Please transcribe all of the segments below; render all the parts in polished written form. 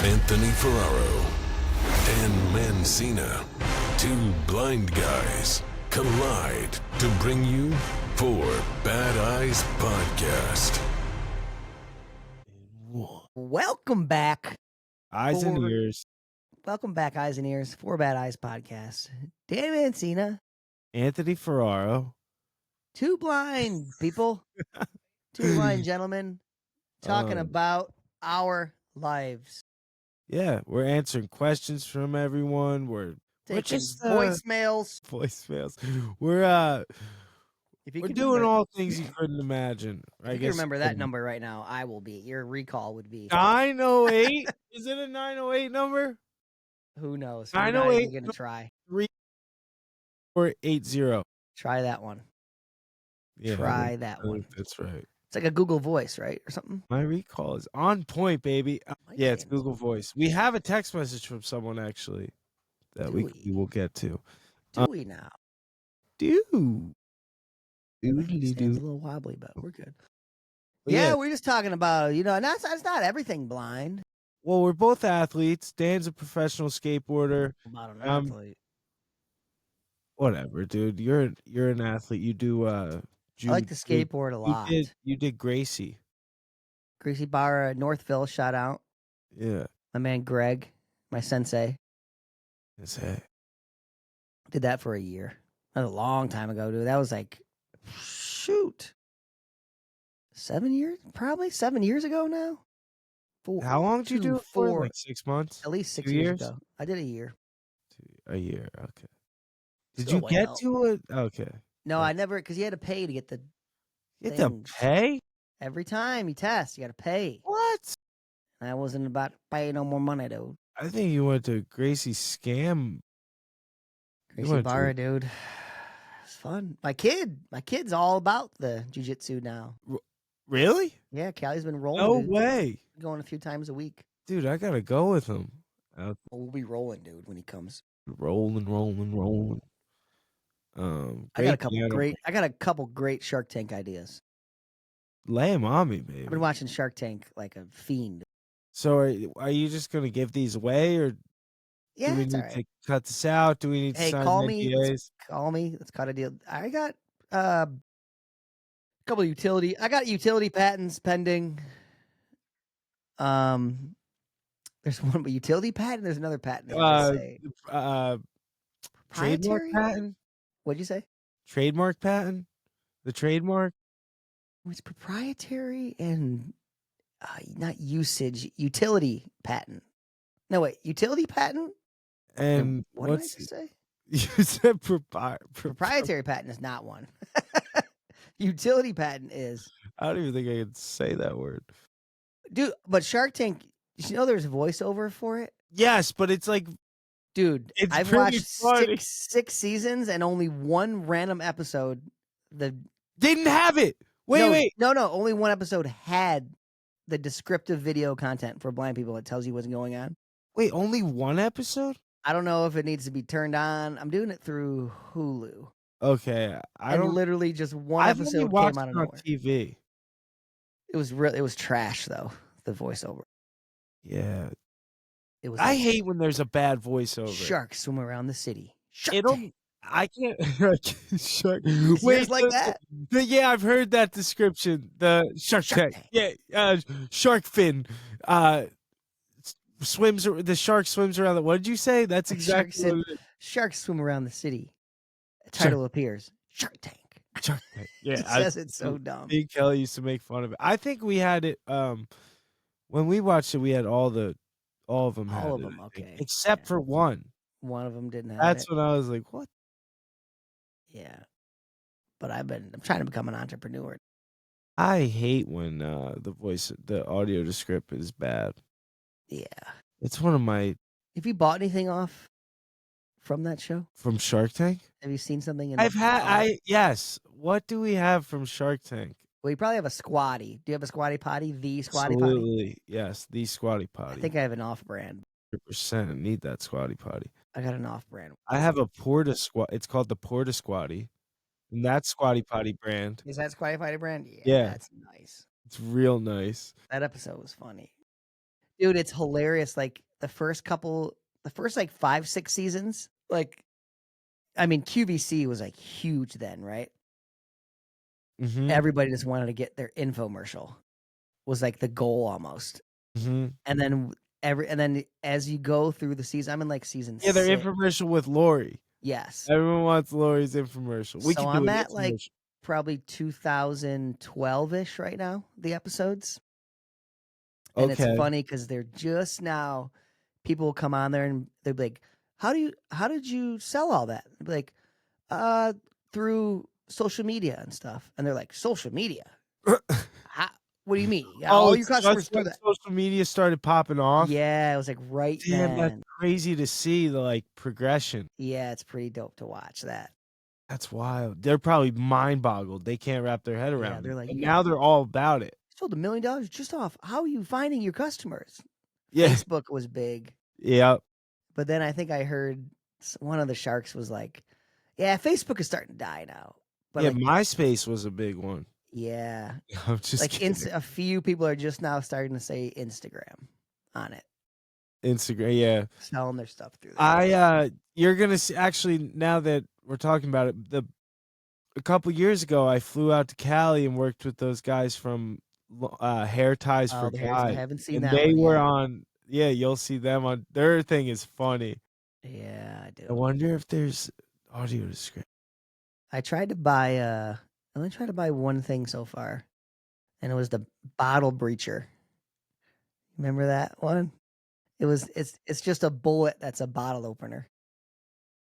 Anthony Ferraro and Mancina, two blind guys, collide to bring you Four Bad Eyes Podcast. Welcome back. Eyes and ears. Welcome back, Eyes and Ears, Four Bad Eyes Podcast. Dan Mancina. Anthony Ferraro. Two blind people. Two blind gentlemen talking about our lives. Yeah, we're answering questions from everyone. We're Taking just voicemails. We're If you we're could doing remember, all things you couldn't imagine. if you can remember that number right now, I will be. Your recall would be 908. Is it a 908 number? Who knows? 908 We're not even gonna try. 3480. Try that one. Yeah, Try that one. That's right. It's like a Google Voice, right, or something. My recall is on point, baby. Yeah, it's Google Voice. We have a text message from someone actually that we will get to. Do we now? Do. It's a little wobbly, but we're good. But Yeah, we're just talking about, it's not everything blind. Well, we're both athletes. Dan's a professional skateboarder. About an athlete. Whatever, dude. You're an athlete. You do I like to skateboard a lot. You did Gracie. Gracie Barra, Northville, shout out. Yeah. My man Greg, my sensei. That's it. Did that for a year. That was a long time ago, dude. That was like, shoot. 7 years? Probably 7 years ago now. How long did you do it for? 4, Like 6 months? at least 6 years ago. I did a year. A year, okay. Did Still you get to it? Okay. No, I never, because you had to pay to get the You had to things. pay? Every time you test, you got to pay. What? I wasn't about to pay no more money, dude. I think you went to Gracie's scam. Gracie Barra, dude. It's fun. My kid's all about the jiu-jitsu now. Really? Yeah, Callie's been rolling. No dude. way. Going a few times a week. Dude, I gotta go with him. We'll be rolling, dude, when he comes. Rolling. I got a couple great Shark Tank ideas. Lay him on me, baby. I've been watching Shark Tank like a fiend. So are you just gonna give these away, or Yeah, do we it's need all right. to cut this out? Do we need to sign call me. NDAs? Call me. Let's cut a deal. I got couple of utility. I got utility patents pending. There's one utility patent. There's another patent. Trademark patent. What'd you say? Trademark patent. The trademark. It's proprietary and not usage. Utility patent. No wait, utility patent. And what did I just say? You said proprietary patent is not one. Utility patent is. I don't even think I could say that word. Dude, but Shark Tank, you know there's voiceover for it? Yes, but it's like, dude, I've watched six seasons and only one random episode. Didn't have it. Wait. No, only one episode had the descriptive video content for blind people that tells you what's going on. Wait, only one episode? I don't know if it needs to be turned on. I'm doing it through Hulu. Okay, literally just one episode came out of nowhere. TV. It was trash though. The voiceover. Yeah, it was. I hate when there's a bad voiceover. Sharks swim around the city. I can't. Shark. Wait, like that? Yeah, I've heard that description. The shark tank. Yeah, shark fin. Swims. The shark swims around. What did you say? That's exactly. What Sharks swim around the city. The title appears. Shark Tank. Shark Tank. Yeah, it says it's so dumb. Big Kelly used to make fun of it. I think we had it. When we watched it, we had all of them. All of them, okay. Except for one. One of them didn't have That's it. when I was like, what? Yeah. But I'm trying to become an entrepreneur. I hate when the audio descript is bad. Yeah. It's one of my. Have you bought anything off from that show? From Shark Tank? Have you seen something? Yes. What do we have from Shark Tank? Well, you probably have a Squatty. Do you have a Squatty Potty? The Squatty Potty? Absolutely. Yes, the Squatty Potty. I think I have an off-brand. 100% need that Squatty Potty. I got an off-brand. I have a Porta Squat. It's called the Porta Squatty. And that's Squatty Potty brand. Is that Squatty Potty brand? Yeah. That's nice. It's real nice. That episode was funny. Dude, it's hilarious. Like the first like 5, 6 seasons, like, I mean, QVC was like huge then, right? Mhm, Everybody just wanted to get their infomercial was like the goal almost. mhm. And then as you go through the season, I'm in like season Yeah, their 6. infomercial with Lori. Yes. Everyone wants Lori's infomercial. We So could do I'm an at like infomercial. probably 2012-ish right now, the episodes. And it's Okay. funny because they're just now people will come on there and they'll be like, how did you sell all that? They'll be like, uh, through social media and stuff. And they're like, social media? How, what do you mean? You got Oh, all your it's customers just through when that. social media started popping off? Yeah, it was like right Damn, that's then. crazy to see the, like, progression. Yeah, it's pretty dope to watch that. That's wild. They're probably mind boggled. They can't wrap their head Yeah, around they're it. like, And you now they're all about it. sold $1 million just off. How are you finding your customers? Yeah. Facebook was big. Yep. But then I think I heard one of the sharks was like, yeah, Facebook is starting to die now. But Yeah, like, MySpace was a big one. yeah, I'm just like kidding. a few people are just now starting to say Instagram on it, Instagram, yeah. selling their stuff through there. You're gonna see actually, now that we're talking about it, a couple years ago, I flew out to Cali and worked with those guys from Hair Ties Oh, for I Guys, haven't seen and that they one were yet. on yeah, you'll see them on their thing is funny. Yeah, I I do. wonder if there's audio description. I tried to buy I only tried to buy one thing so far, and it was the bottle breacher. Remember that one? It's just a bullet that's a bottle opener.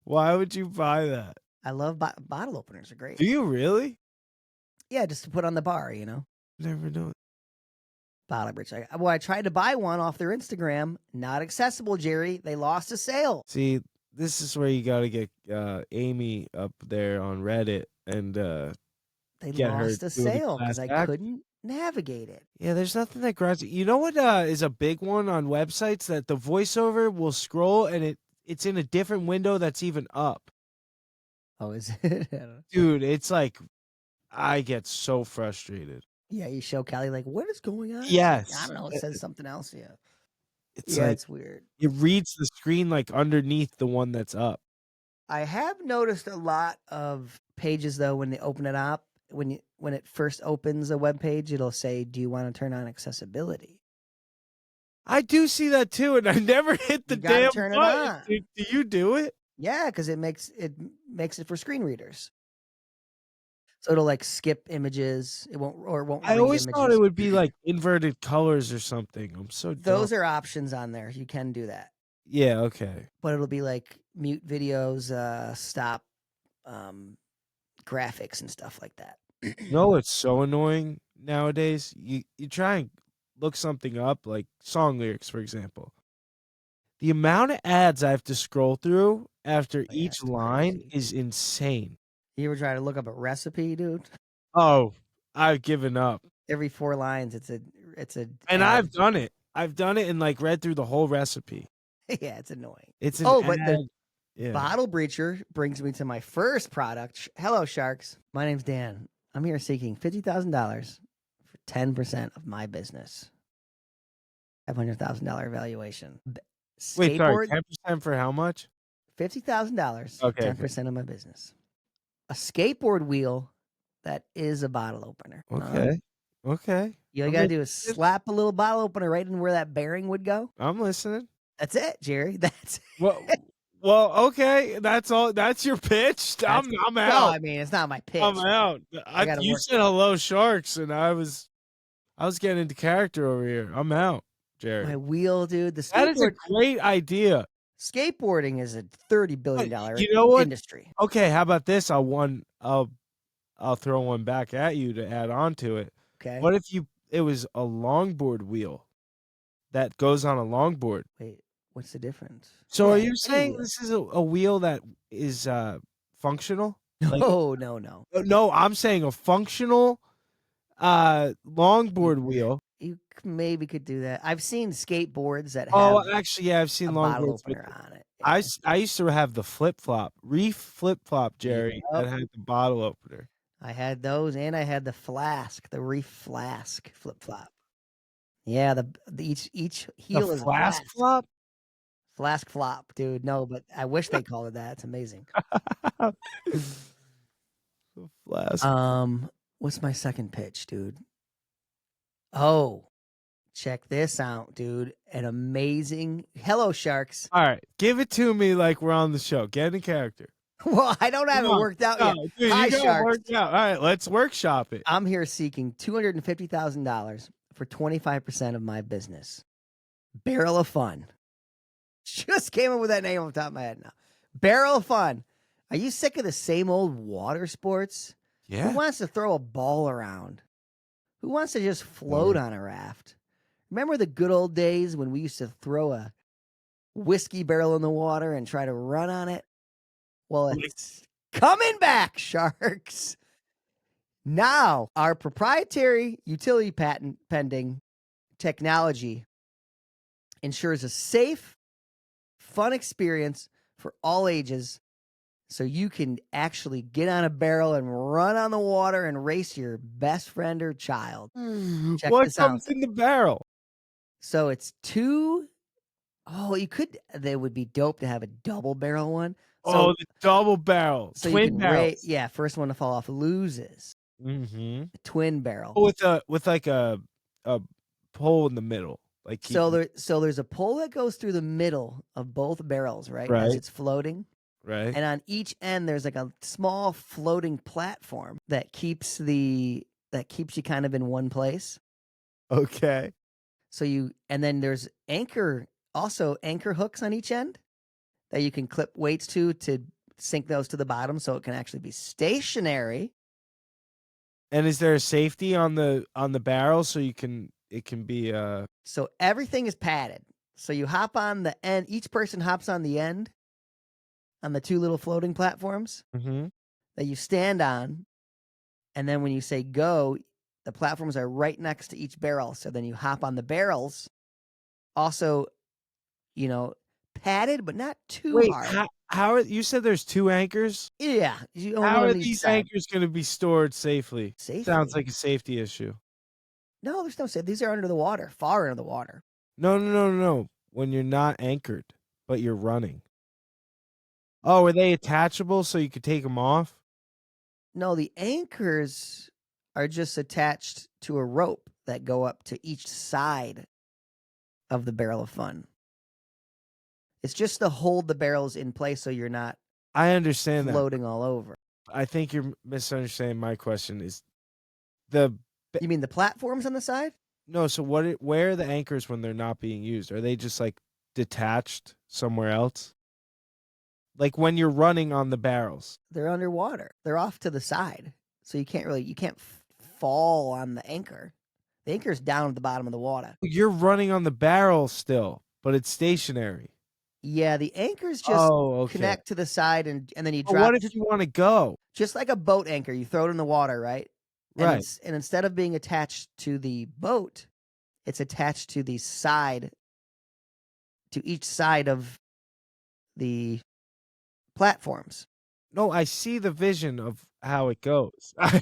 Why would you buy that? I love bottle openers are great. Do you really? Yeah, just to put on the bar, you know. Never know. Bottle breacher. I tried to buy one off their Instagram. Not accessible, Jerry. They lost a sale. See, this is where you gotta get Amy up there on Reddit and They get her lost a doing a sale class because I act. couldn't navigate it. Yeah, there's nothing that grinds. You know what is a big one on websites that the voiceover will scroll and it's in a different window that's even up. Oh, is it? I don't know. Dude, it's like I get so frustrated. Yeah, you show Callie like, what is going on? It's like, I Yes. don't know. It says something else. Yeah. It's Yeah, like it's weird. it reads the screen like underneath the one that's up. I have noticed a lot of pages though when they open it up, when it first opens a web page, it'll say, "Do you want to turn on accessibility?" I do see that too, and I never hit the You gotta damn turn it button. on. Do you do it? Yeah, because it makes it for screen readers. So it'll like skip images. It won't I read always thought it images. would be like inverted colors or something. I'm so dumb. Those are options on there. You can do that. Yeah, okay. But it'll be like mute videos, stop graphics and stuff like that. You know it's so annoying nowadays? You try and look something up, like song lyrics, for example. The amount of ads I have to scroll through after Oh, yeah, each it's line crazy. is insane. You ever try to look up a recipe, dude? Oh, I've given up. Every 4 lines, it's a And ad. I've done it. I've done it and like read through the whole recipe. Yeah, it's annoying. It's an But ad. the Yeah. bottle breacher brings me to my first product. Hello, sharks. My name's Dan. I'm here seeking $50,000 for 10% of my business. $500,000 valuation. Wait, sorry, Skateboard, 10% for how much? $50,000, Okay, 10% of my business. A skateboard wheel that is a bottle opener. Okay. Okay. You all you I'm gotta do is interested. slap a little bottle opener right in where that bearing would go. I'm listening. That's it, Jerry. That's Well, okay. That's all. That's your pitch. I'm well, out. I mean, it's not my pitch. I'm out. gotta You work said hello, sharks, and I was getting into character over here. I'm out, Jerry. My wheel, dude. The That is a skateboard great idea. skateboarding is a $30 billion You know what? industry. Okay, how about this? I'll throw one back at you to add on to it. Okay. What if it was a longboard wheel that goes on a longboard? Wait, what's the difference? So Yeah, are you any saying wheel. this is a wheel that is functional? Like, No. no, I'm saying a functional longboard wheel. You maybe could do that. I've seen skateboards that have Oh, actually, yeah, I've a seen bottle longboards with opener on it. I used to have the flip flop, reef flip flop, Jerry, that Yep. had the bottle opener. I had those, and I had the reef flask flip flop. Yeah, each The heel is a flask flask. flop? Flask flop, dude. No, but I wish they called it that. It's amazing. The flask. What's my second pitch, dude? Oh, check this out, dude. An amazing Hello Sharks. All right, give it to me like we're on the show. Get in character. Well, I don't have Come it on. worked out No, yet. dude, Hi, you gotta Sharks. work it out. All right, let's workshop it. I'm here seeking $250,000 for 25% of my business. Barrel of Fun. Just came up with that name off the top of my head now. Barrel of Fun. Are you sick of the same old water sports? Who Yeah. wants to throw a ball around? Who wants to just float on a raft? Remember the good old days when we used to throw a whiskey barrel in the water and try to run on it? Well, it's coming back, Sharks. Now, our proprietary utility patent pending technology ensures a safe, fun experience for all ages so you can actually get on a barrel and run on the water and race your best friend or child. Check What this out. comes in the barrel? So it's two. Oh, they would be dope to have a double barrel one. So, The double barrel, so you twin can barrels. yeah, first one to fall off loses. Mm-hmm. The twin barrel. With like a pole in the middle, like So there's a pole that goes through the middle of both barrels, right? As Right. it's floating. right. And on each end there's like a small floating platform that keeps you kind of in one place. Okay. And then there's anchor hooks on each end that you can clip weights to sink those to the bottom so it can actually be stationary. And is there a safety on the barrel so it can be So everything is padded. So you hop on the end, each person hops on the end on the two little floating platforms mm-hmm. that you stand on. And then when you say go, the platforms are right next to each barrel. So then you hop on the barrels. Also, padded, but not too Wait, hard. how are you said there's two anchors? Yeah. You own How one are on each these side. anchors going to be stored safely? Sounds Safely? like a safety issue. No, there's no safe. These are under the water, far under the water. No. When you're not anchored, but you're running. Oh, are they attachable so you could take them off? No, the anchors are just attached to a rope that go up to each side of the barrel of fun. It's just to hold the barrels in place so you're not I understand floating all over. I think you're misunderstanding my question. Is the You mean the platforms on the side? no? So where are the anchors when they're not being used? Are they just like detached somewhere else? Like when you're running on the barrels. They're underwater. They're off to the side. So you can't fall on the anchor. The anchor's down at the bottom of the water. You're running on the barrel still, but it's stationary. Yeah, the anchors just Okay. connect to the side and then you But drop what if you want to go? just like a boat anchor. You throw it in the water, right? Right. And instead of being attached to the boat, it's attached to each side of the platforms. No, I see the vision of how it goes. I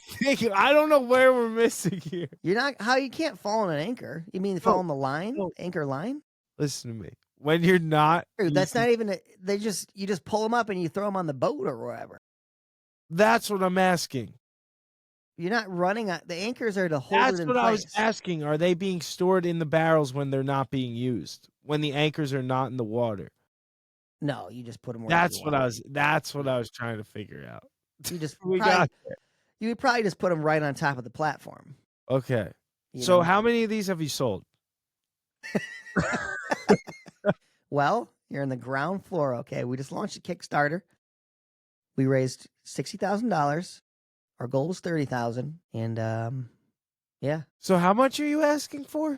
don't know where we're missing here. You can't fall on an anchor. You mean fall on the line? no. Anchor line? Listen to me. When you're not Dude, that's using- not even you just pull them up and you throw them on the boat or whatever. That's what I'm asking. You're not running the anchors are to hold That's it in what place. I was asking. Are they being stored in the barrels when they're not being used? When the anchors are not in the water? No, you just put them where That's you what want. I was trying to figure out. You just We got there. you would probably just put them right on top of the platform. Okay. You So know? how many of these have you sold? Well, you're in the ground floor. Okay, we just launched a Kickstarter. We raised $60,000. Our goal was 30,000, and yeah, So how much are you asking for?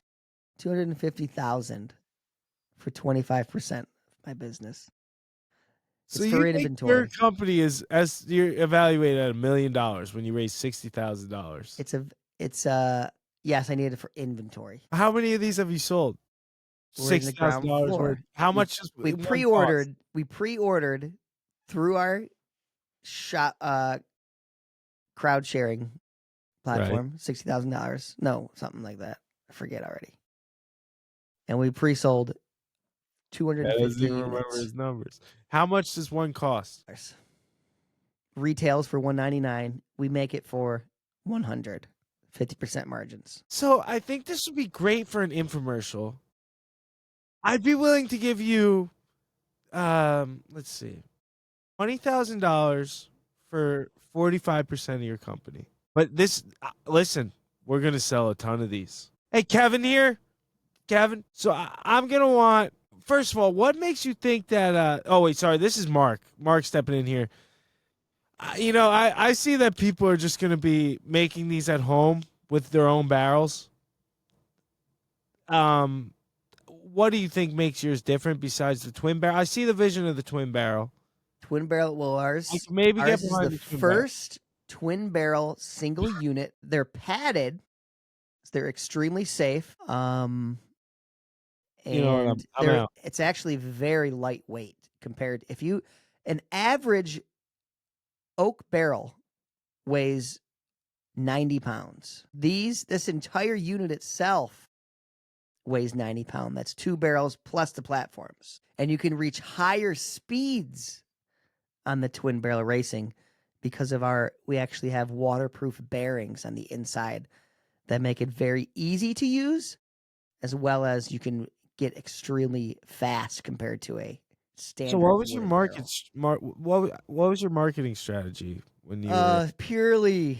250,000 for 25% of my business. So It's you for think inventory. your company is as you're evaluated at $1 million when you raise $60,000. It's yes, I need it for inventory. How many of these have you sold? We're in the ground $60,000 floor. worth. How much is We one cost? pre-ordered through our shop crowd sharing platform, $60,000. No, something like that. I forget already. and we pre-sold I 250 doesn't even remember units. his numbers. How much does one cost? Retails for $199. We make it for $100. 50% margins. So I think this would be great for an infomercial. I'd be willing to give you, let's see, $20,000 for 45% of your company. But this, listen, we're gonna sell a ton of these. Hey, Kevin here, Kevin. So I'm gonna want. First of all, what makes you think that? Oh wait, sorry. This is Mark. Mark stepping in here. I see that people are just gonna be making these at home with their own barrels. What do you think makes yours different besides the twin barrel? I see the vision of the twin barrel. Twin barrel. Well, I ours can maybe get is behind the the twin barrel. first twin barrel single unit. They're padded. So they're extremely safe. You know what? And I'm out. it's actually very lightweight compared. An average oak barrel weighs 90 pounds. This entire unit itself weighs 90 pounds. That's 2 barrels plus the platforms. And you can reach higher speeds on the twin barrel racing because of we actually have waterproof bearings on the inside that make it very easy to use, as well as you can get extremely fast compared to a standard. So what was your wooden barrel. what was your marketing strategy when you were? Purely,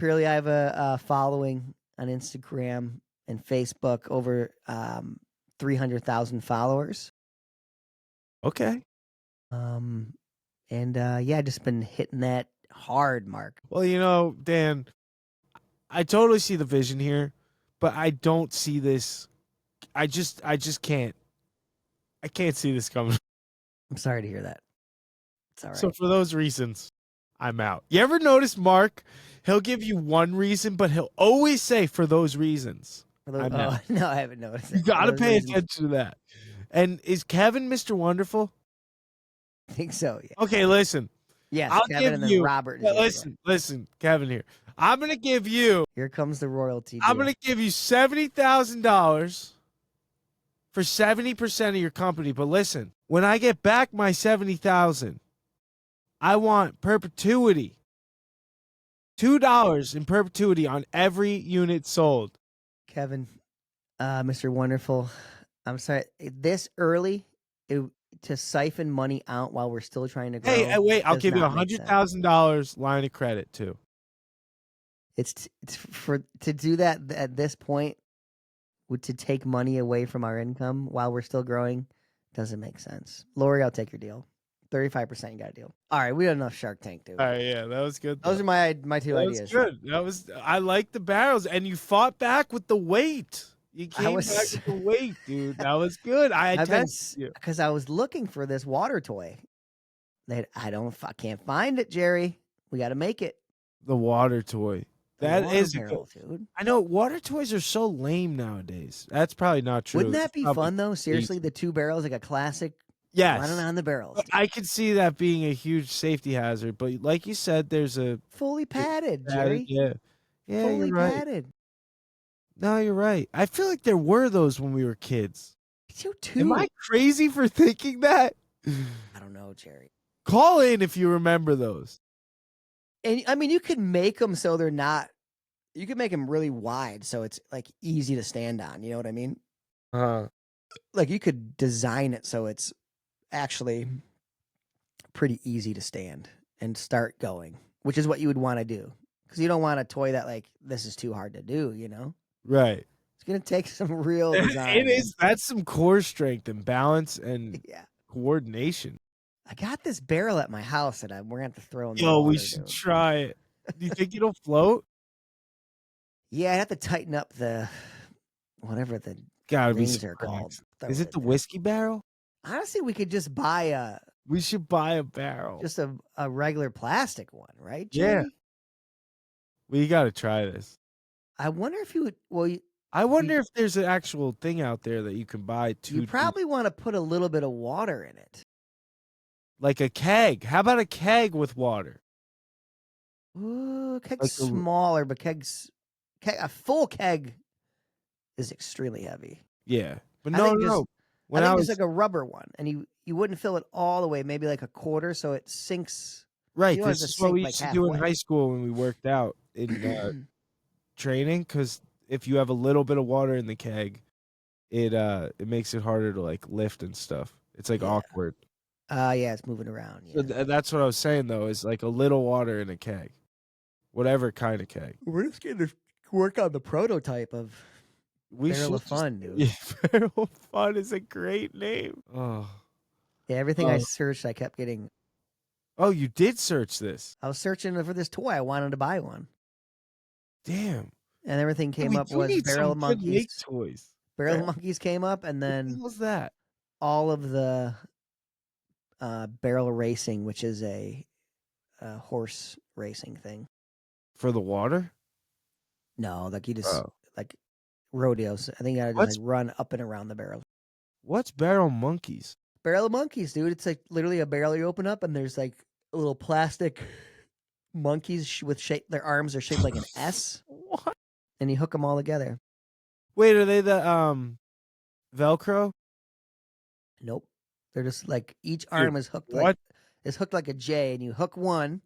I have a following on Instagram and Facebook, over 300,000 followers. Okay. Yeah, just been hitting that hard, Mark. Well, Dan, I totally see the vision here, but I don't see this. I just can't. I can't see this coming. I'm sorry to hear that. It's all right. So for those reasons, I'm out. You ever notice Mark? He'll give you one reason, but he'll always say for those reasons. I'm out. No, I haven't noticed. You got to pay attention to that. And is Kevin Mr. Wonderful? I think so. Yeah. Okay, listen. Yes, I'll Kevin give and then you. Robert. Listen, Kevin here. I'm gonna give you. Here comes the royalty. I'm gonna give you $70,000 for 70% of your company. But listen, when I get back my 70,000, I want perpetuity. $2 in perpetuity on every unit sold. Kevin, Mr. Wonderful. I'm sorry. This early to siphon money out while we're still trying to grow. Hey, wait! I'll give you $100,000 line of credit too. It's to do that at this point, to take money away from our income while we're still growing, doesn't make sense. Lori, I'll take your deal. 35%, you got a deal. All right, we got enough Shark Tank, dude. All right, yeah, that was good. Those are my two ideas. Good. I like the barrels, and you fought back with the weight. You came back with the weight, dude. That was good. I tested you because I was looking for this water toy. I can't find it, Jerry. We got to make it. The water toy. That is barrel, dude. I know water toys are so lame nowadays. That's probably not true. Wouldn't that be fun though? Seriously, the 2 barrels, like a classic. Yes. Running on the barrels. I could see that being a huge safety hazard, but like you said, there's a fully padded, Jerry. Yeah, fully you're right. padded. No, you're right. I feel like there were those when we were kids. You too. Am I crazy for thinking that? I don't know, Jerry. Call in if you remember those. And I mean, you could make them so they're not. You could make them really wide, so it's like easy to stand on. You know what I mean? Like you could design it so it's actually pretty easy to stand and start going, which is what you would want to do, because you don't want a toy that like this is too hard to do. You know? Right. It's gonna take some real design. It is. That's some core strength and balance and coordination. I got this barrel at my house that we're gonna have to throw in the Yo, water, we should dude. try it. Do you think it'll float? Yeah, I have to tighten up the whatever the Gotta be things are called. Is it the whiskey barrel? Honestly, we could just buy We should buy a barrel. just a regular plastic one, right? Yeah. Jerry? We got to try this. I wonder if you would. Well, I wonder if there's an actual thing out there that you can buy to. you probably want to put a little bit of water in it. Like a keg. How about a keg with water? Ooh, keg's Like smaller, but a full keg is extremely heavy. Yeah, but I no, think no, just no. When I I think just was like a rubber one, and you wouldn't fill it all the way, maybe like a quarter, so it sinks. right, You want this it to is what sink we like used to do in high halfway. school when we worked out in training. Because if you have a little bit of water in the keg, it makes it harder to like lift and stuff. It's like Yeah. awkward. Yeah, it's moving around. So Yeah. that's what I was saying though. Is like a little water in a keg, whatever kind of keg. We're just getting to work on the prototype of We Barrel should of just Fun, dude. yeah, Feral Fun is a great name. Yeah, everything I Oh, searched, I kept getting. oh, you did search this. I was searching for this toy. I wanted to buy one, Damn. and everything Hey, came we up do was need Barrel some of good lake Monkeys. toys. Barrel What of Monkeys came up, and the then hell was that? all of the barrel racing, which is a horse racing thing. For the water? No, like you just Oh. like rodeos. I think you gotta just like What's run up and around the barrel. what's barrel monkeys? Barrel of Monkeys, dude. It's like literally a barrel you open up, and there's like little plastic monkeys with shape. Their arms are shaped like an S, What? and you hook them all together. Wait, are they the Velcro? Nope, they're just like each Dude, arm is hooked what? like a J, and you hook one,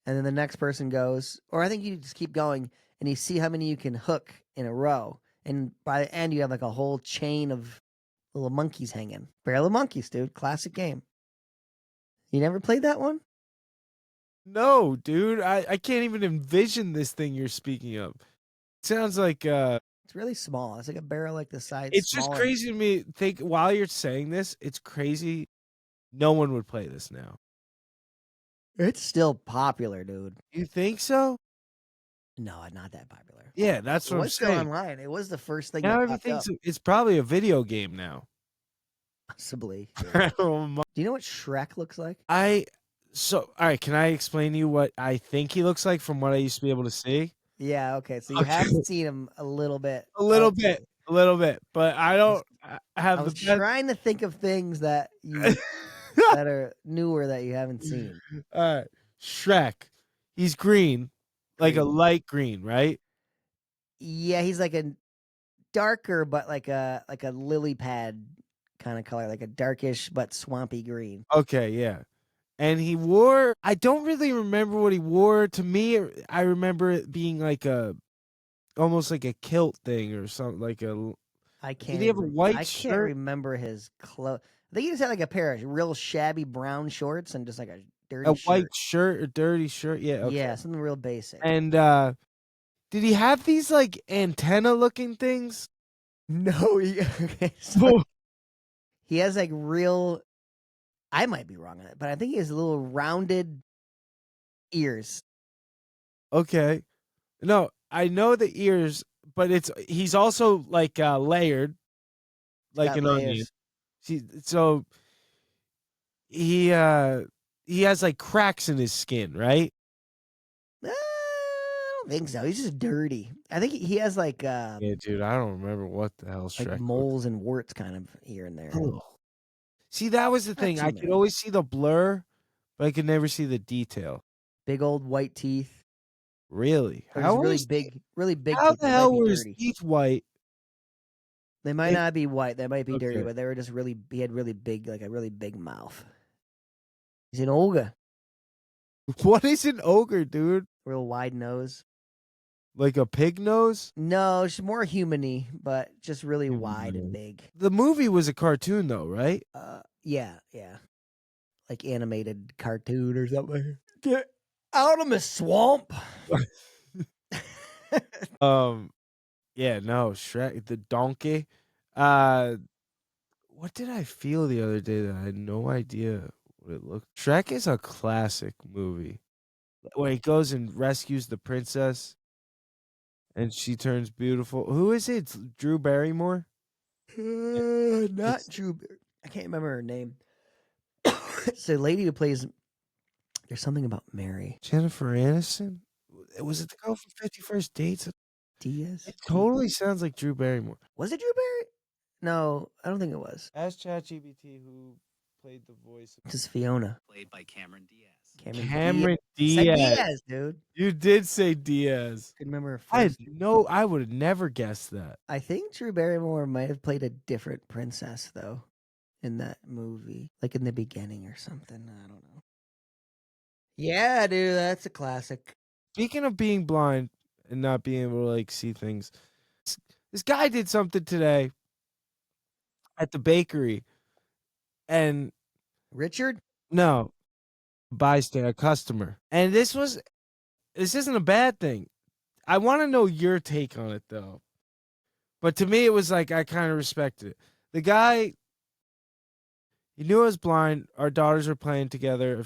and then the next person goes, or I think you just keep going, and you see how many you can hook in a row, and by the end you have like a whole chain of little monkeys hanging. Barrel of Monkeys, dude. Classic game. You never played that one? No, dude. I can't even envision this thing you're speaking of. Sounds like It's really small. It's like a barrel like this size, it's just smaller. crazy to me. Think while you're saying this, it's crazy. No one would play this now. It's still popular, dude. You think so? No, not that popular. Yeah, that's It what I'm was still saying. online. It was the first thing Now that popped everything's up. it's probably a video game now. Possibly. Yeah. Oh my- Do you know what Shrek looks like? So all right, can I explain to you what I think he looks like from what I used to be able to see? Yeah, okay. So you Okay. have seen him a little bit. A little bit, but I don't I have the was best. trying to think of things that that are newer that you haven't seen. All right, Shrek. He's green, like a Green. light green, right? Yeah, he's like a darker, but like a lily pad kind of color, like a darkish but swampy green. Okay, yeah. And he wore. I don't really remember what he wore. To me, I remember it being like a almost like a kilt thing or something. Like a. Did he have a white I can't shirt? remember his clothes. I think he just had like a pair of real shabby brown shorts and just like a A dirty white shirt. shirt, a dirty shirt. Yeah, okay. Yeah, something real basic. And did he have these like antenna looking things? No, okay, so he has like real. I might be wrong on it, but I think he has little rounded ears. Okay. No, I know the ears, but he's also like layered He's like got an onion. layers. So he has like cracks in his skin, right? I don't think so. He's just dirty. I think he has like Yeah, dude, I don't remember what the hell like Shrek looks moles and warts kind of here and there. like. See, that was the Not thing. too I could many. always see the blur, but I could never see the detail. Big old white teeth. Really? Or just really big How teeth. the They might hell be were his dirty. teeth white? They might They- not be white. They might be dirty, okay. but they were just really. He had really big, like a really big mouth. He's an ogre. What is an ogre, dude? Real wide nose. Like a pig nose? No, she's more human-y, but just really Human wide and nose. big. The movie was a cartoon, though, right? Yeah. Like animated cartoon or something. Get out of my swamp. Yeah, no, Shrek, the donkey. What did I feel the other day that I had no idea what it looked? Shrek is a classic movie. Where he goes and rescues the princess, and she turns beautiful. Who is it? It's Drew Barrymore. Not It's Drew. I can't remember her name. It's the lady who plays. There's something about Mary Jennifer Aniston. Was it the girl from 51st Dates? Diaz. It totally sounds like Drew Barrymore. Was it Drew Barry? No, I don't think it was. Ask ChatGPT who played the voice. Just Fiona. Played by Cameron Diaz. Cameron Said Diaz. Diaz, dude. You did say Diaz. Couldn't remember her I first. I would have never guessed that. I think Drew Barrymore might have played a different princess though in that movie, like in the beginning or something. I don't know. Yeah, dude, that's a classic. Speaking of being blind and not being able to like see things, this guy did something today at the bakery, and Richard? no, bystander, customer, and this isn't a bad thing. I want to know your take on it though. But to me, it was like I kind of respected it. The guy, he knew I was blind. Our daughters were playing together.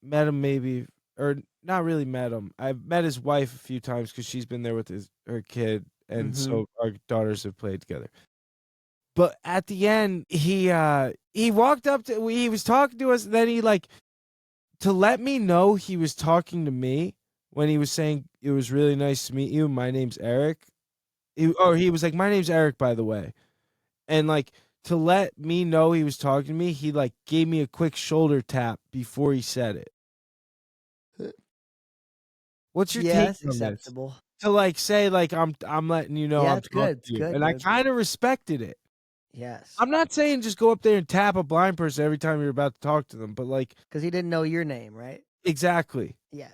Met him maybe, or not really met him. I've met his wife a few times because she's been there with her kid, and so our daughters have played together. But at the end, he walked up to, he was talking to us, and then he like, to let me know he was talking to me when he was saying it was really nice to meet you. My name's Eric. He was like, my name's Eric, by the way. And like, to let me know he was talking to me, he like gave me a quick shoulder tap before he said it. What's your Yeah, take it's on this? acceptable. To like say like I'm letting you know Yeah, I'm it's talking good. It's to you. good, And I dude. kind of respected it. Yes. I'm not saying just go up there and tap a blind person every time you're about to talk to them, but like Because he didn't know your name, right? exactly. Yeah.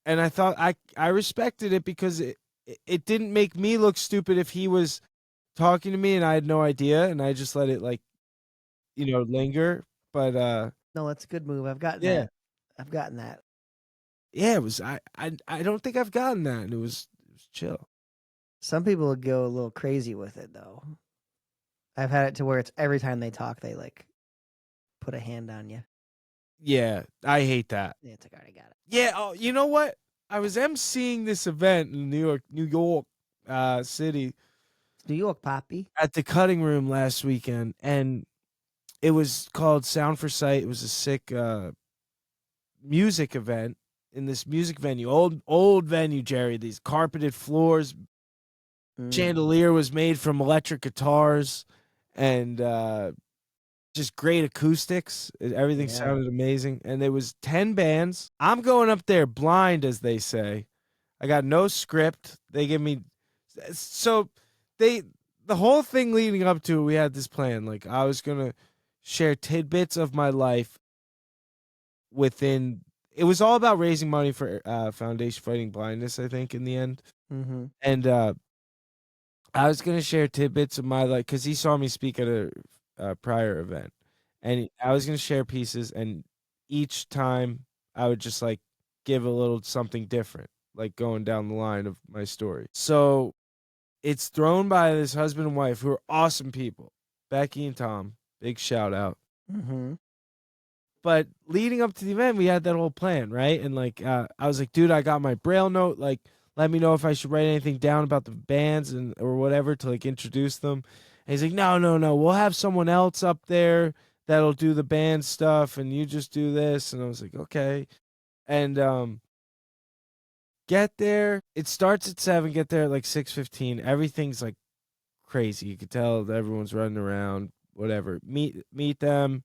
And I thought I respected it because it didn't make me look stupid if he was talking to me and I had no idea and I just let it like, linger. But No, that's a good move. I've gotten yeah. that. I've gotten that. Yeah, it was I don't think I've gotten that, and it was chill. Some people would go a little crazy with it though. I've had it to where it's every time they talk, they like put a hand on you. Yeah, I hate that. Yeah, it's like, I already got it. Yeah, oh, you know what? I was emceeing this event in New York City It's New York, Poppy. at the Cutting Room last weekend, and it was called Sound for Sight. It was a sick music event in this music venue, old venue, Jerry. These carpeted floors, chandelier was made from electric guitars, and just great acoustics. Everything Yeah. sounded amazing, and there was 10 bands. I'm going up there blind, as they say. I got no script. They give me so the whole thing leading up to it, we had this plan. Like I was gonna share tidbits of my life within. It was all about raising money for Foundation Fighting Blindness, I think, in the end. Mm-hmm. And I was gonna share tidbits of my life because he saw me speak at a prior event, and I was gonna share pieces, and each time I would just like give a little something different, like going down the line of my story. So it's thrown by this husband and wife who are awesome people, Becky and Tom. Big shout out. Mm-hmm. But leading up to the event, we had that whole plan, right? And like, I was like, dude, I got my braille note. Like, let me know if I should write anything down about the bands and or whatever to like introduce them. And he's like, no, we'll have someone else up there that'll do the band stuff, and you just do this. And I was like, okay. And get there. It starts at 7. Get there at like 6:15. Everything's like crazy. You could tell that everyone's running around. Whatever. Meet them.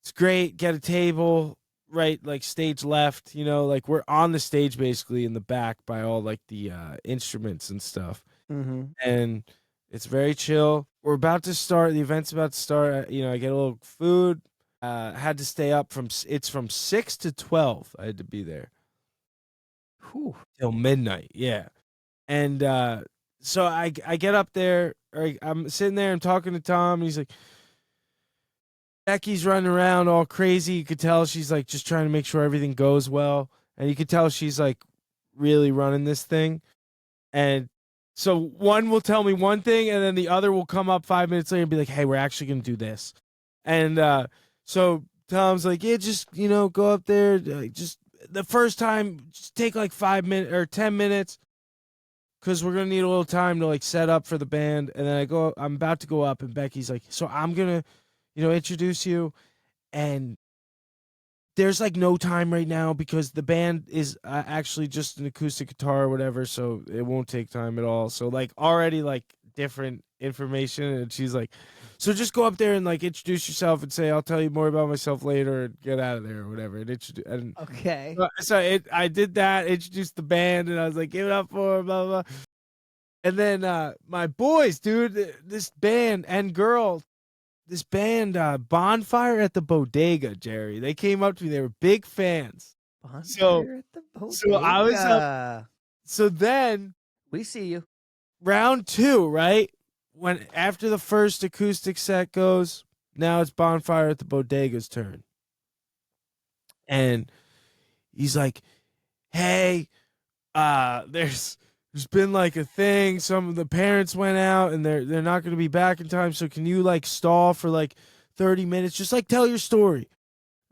It's great. Get a table, right? Like stage left, like we're on the stage basically in the back by all like the instruments and stuff. Mm-hmm. And it's very chill. We're about to start. The event's about to start. I get a little food. Had to stay up from 6 to 12. I had to be there. Whew. Till midnight. Yeah. And so I get up there. I'm sitting there and talking to Tom. And he's like, Becky's running around all crazy. You could tell she's like just trying to make sure everything goes well. And you could tell she's like really running this thing. And so one will tell me one thing and then the other will come up 5 minutes later and be like, hey, we're actually going to do this. And so Tom's like, yeah, just, go up there. Just the first time, just take like 5 minutes or 10 minutes. Because we're going to need a little time to like set up for the band. And then I'm about to go up and Becky's like, so I'm going to, introduce you, and there's like no time right now because the band is actually just an acoustic guitar or whatever, so it won't take time at all. So like already like different information, and she's like, So just go up there and like introduce yourself and say, I'll tell you more about myself later and get out of there or whatever. And Okay. I did that, introduced the band, and I was like, give it up for blah, blah, blah. And then my boys, dude, this band and girl, this band, Bonfire at the Bodega, Jerry. They came up to me. They were big fans. Bonfire at the So I was up. bodega. So then We see you. round 2, right? When after the first acoustic set goes, now it's Bonfire at the Bodega's turn. And he's like, hey, there's been like a thing. Some of the parents went out and they're not gonna be back in time. So can you like stall for like 30 minutes? Just like tell your story.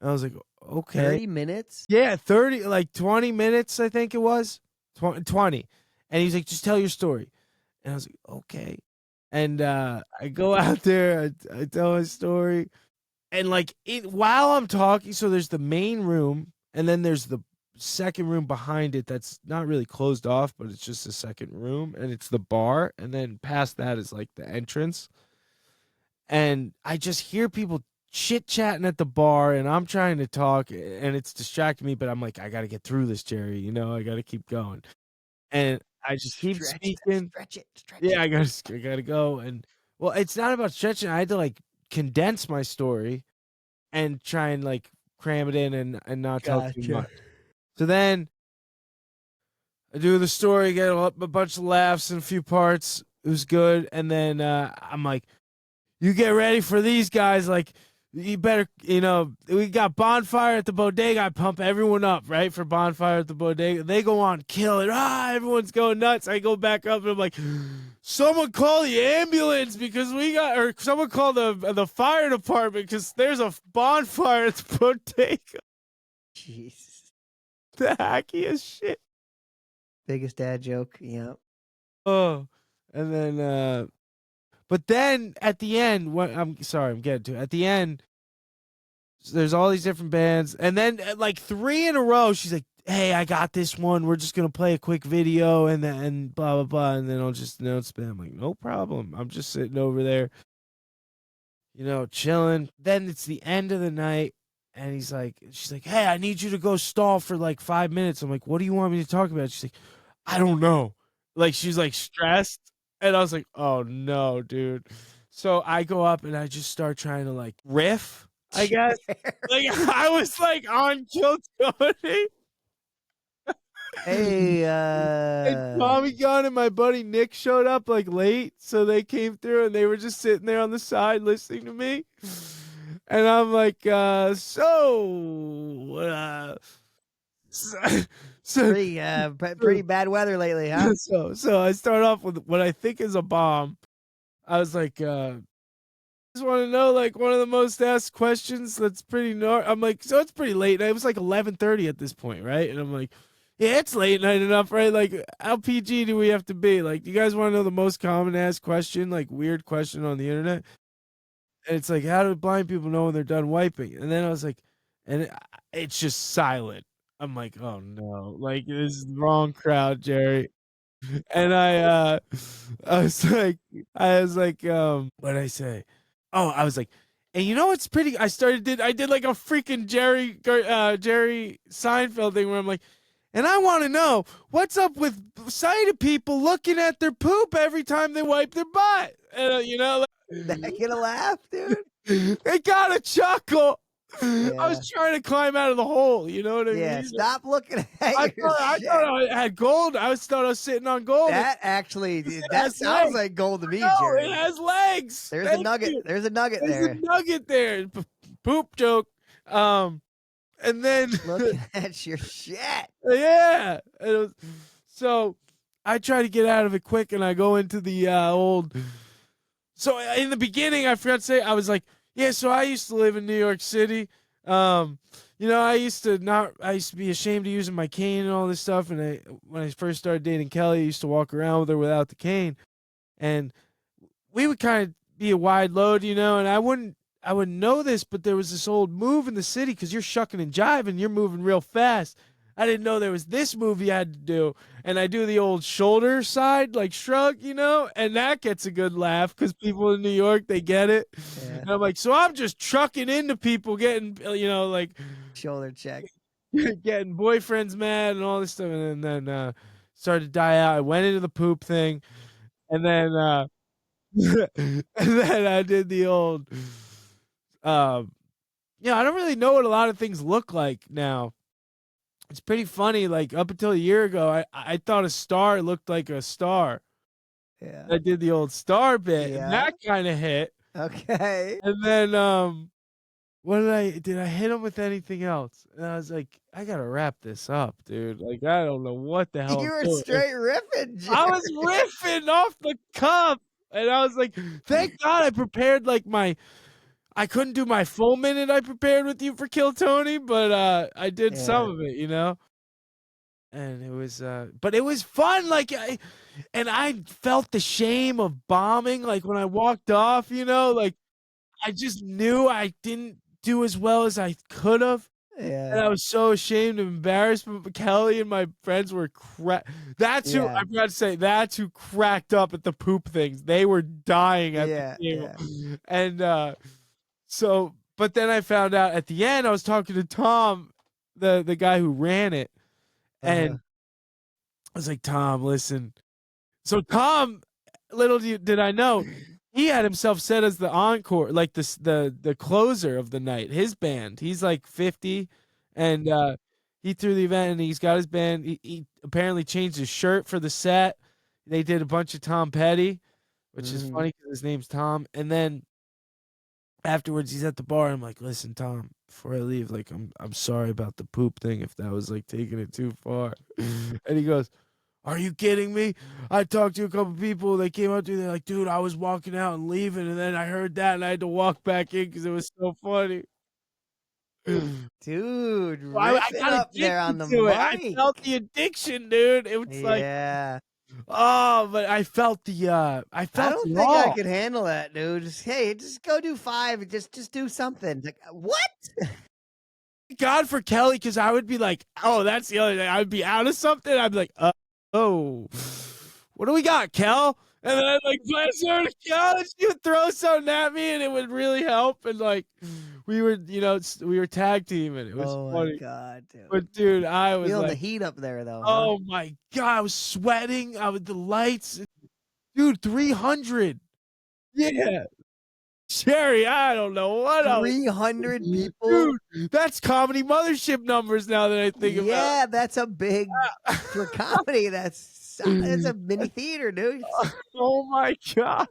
And I was like, okay. 30 minutes? Yeah, 30, like 20 minutes, I think it was. 20. And he's like, just tell your story. And I was like, okay. And I go out there, I tell my story. And like while I'm talking, so there's the main room, and then there's the second room behind it that's not really closed off, but it's just a second room, and it's the bar. And then past that is like the entrance. And I just hear people chit-chatting at the bar, and I'm trying to talk, and it's distracting me, but I'm like, I got to get through this, Jerry. You know, I got to keep going. And I just keep speaking. Stretch it. Yeah, I gotta go. And well, it's not about stretching. I had to like condense my story and try and like cram it in and not tell too much. So then I do the story, get a bunch of laughs in a few parts. It was good. And then I'm like, you get ready for these guys. Like, you better, we got Bonfire at the Bodega. I pump everyone up, right, for Bonfire at the Bodega. They go on, kill it. Everyone's going nuts. I go back up and I'm like, someone call the ambulance because or someone call the fire department because there's a bonfire at the Bodega. Jesus. The hackiest shit. Biggest dad joke. Yep. Oh, and then, but then at the end, I'm getting to it. At the end, there's all these different bands, and then like 3 in a row, she's like, "Hey, I got this one. We're just gonna play a quick video, and then blah blah blah, and then I'll just announce it." I'm like, "No problem. I'm just sitting over there, chilling." Then it's the end of the night, and she's like, "Hey, I need you to go stall for like 5 minutes." I'm like, "What do you want me to talk about?" She's like, "I don't know." Like she's like stressed. And I was like, oh no, dude. So I go up and I just start trying to like riff, I guess. Like I was like on Kill Tony. Hey, And Tommy Gunn and my buddy Nick showed up like late. So they came through and they were just sitting there on the side listening to me. And I'm like, pretty bad weather lately, huh? So I start off with what I think is a bomb. I was like, just want to know like one of the most asked questions that's pretty I'm like, so it's pretty late. And it was like 11:30 at this point, right? And I'm like, yeah, it's late night enough, right? Like, how PG do we have to be? Like, do you guys want to know the most common asked question, like weird question on the internet? And it's like, how do blind people know when they're done wiping? And then I was like, and it's just silent. I'm like, oh no, like this is the wrong crowd, Jerry. And I was like, what did I say? Oh, I was like, and you know what's pretty? I did like a freaking Jerry Seinfeld thing where I'm like, and I want to know what's up with sighted people looking at their poop every time they wipe their butt. And That get a laugh, dude? they got a chuckle. Yeah. I was trying to climb out of the hole. You know what I mean? Yeah, stop looking at I thought I had gold. I thought I was sitting on gold. That actually, that sounds like gold to me, Jerry. It has legs. There's a nugget. There's a nugget there. There's a nugget there. Poop joke. And then looking at your shit. Yeah. So I try to get out of it quick, and I go into the old. So in the beginning, I forgot to say, I was like, yeah. So I used to live in New York City. I used to be ashamed of using my cane and all this stuff. And when I first started dating Kelly, I used to walk around with her without the cane. And we would kind of be a wide load, and I wouldn't know this, but there was this old move in the city because you're shucking and jiving, you're moving real fast. I didn't know there was this movie I had to do. And I do the old shoulder side, like shrug, and that gets a good laugh because people in New York, they get it. Yeah. And I'm like, so I'm just trucking into people getting, like Shoulder check. getting boyfriends mad and all this stuff. And then started to die out. I went into the poop thing. And then, and then I did the old, I don't really know what a lot of things look like now. It's pretty funny. Like up until a year ago, I thought a star looked like a star. Yeah. I did the old star bit, and Yeah. that kind of hit. Okay. And then, what did I hit him with anything else? And I was like, I gotta wrap this up, dude. Like, I don't know what the hell You I'm were doing. straight riffing, Jerry. I was riffing off the cuff, and I was like, thank God I prepared like I couldn't do my full minute I prepared with you for Kill Tony, but I did some of it, And it was but it was fun, like I felt the shame of bombing, like when I walked off, like I just knew I didn't do as well as I could have. And Yeah. I was so ashamed and embarrassed, but Kelly and my friends were that's who Yeah. I forgot to say, that's who cracked up at the poop things. They were dying at Yeah. the table. Yeah. And so, but then I found out at the end, I was talking to Tom, the guy who ran it, and Uh-huh. I was like, Tom, listen. So Tom, did I know, he had himself set as the encore, like the closer of the night. His band, he's like 50, and he threw the event, and he's got his band. He apparently changed his shirt for the set. They did a bunch of Tom Petty, which is Mhm. funny because his name's Tom, and then afterwards he's at the bar. I'm like, listen, Tom, before I leave, like I'm sorry about the poop thing if that was like taking it too far. And he goes, are you kidding me? I talked to a couple people. They came up to me. They're like, dude, I was walking out and leaving, and then I heard that, and I had to walk back in because it was so funny. Dude, I riffing got up there on addicted the to it. I mic. felt the addiction, dude. It was like, Yeah. oh, but I felt I it don't think I all. could handle that, dude. Just go do 5 and just do something. Like, what? God for Kelly, because I would be like, oh, that's the other thing. I would be out of something. I'd be like, oh, what do we got, Kel? And then I'd like play her to Kel, and she would throw something at me, and it would really help. And like, we were, we were tag teaming. It was Oh my funny. god, dude. But dude, I was Feeling the like, heat up there though, huh? oh my God, I was sweating. I was the lights, dude, 300. Yeah. Jerry, I don't know what else. 300 people. Dude, that's comedy mothership numbers now that I think about it. Yeah, that's a big for comedy. That's a mini theater, dude. Oh my God.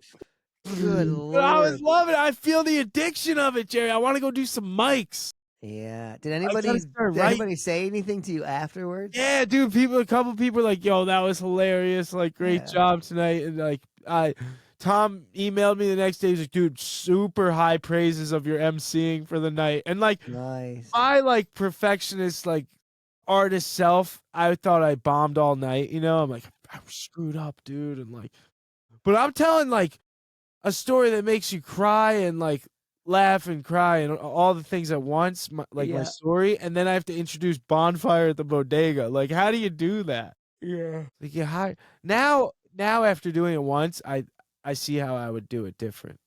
Good But I was lord. loving it. I feel the addiction of it, Jerry. I want to go do some mics. Yeah. Did I gotta anybody start did writing. anybody say anything to you afterwards? Yeah, dude. A couple people were like, yo, that was hilarious. Like, great Yeah. job tonight. And like, Tom emailed me the next day. He's like, dude, super high praises of your emceeing for the night. And like, Nice. my like perfectionist, like artist self, I thought I bombed all night. I'm like, I was screwed up, dude. And like, but I'm telling like a story that makes you cry and like laugh and cry and all the things at once, my Yeah. story, and then I have to introduce Bonfire at the Bodega. Like, how do you do that? Yeah. Like, now after doing it once, I see how I would do it different.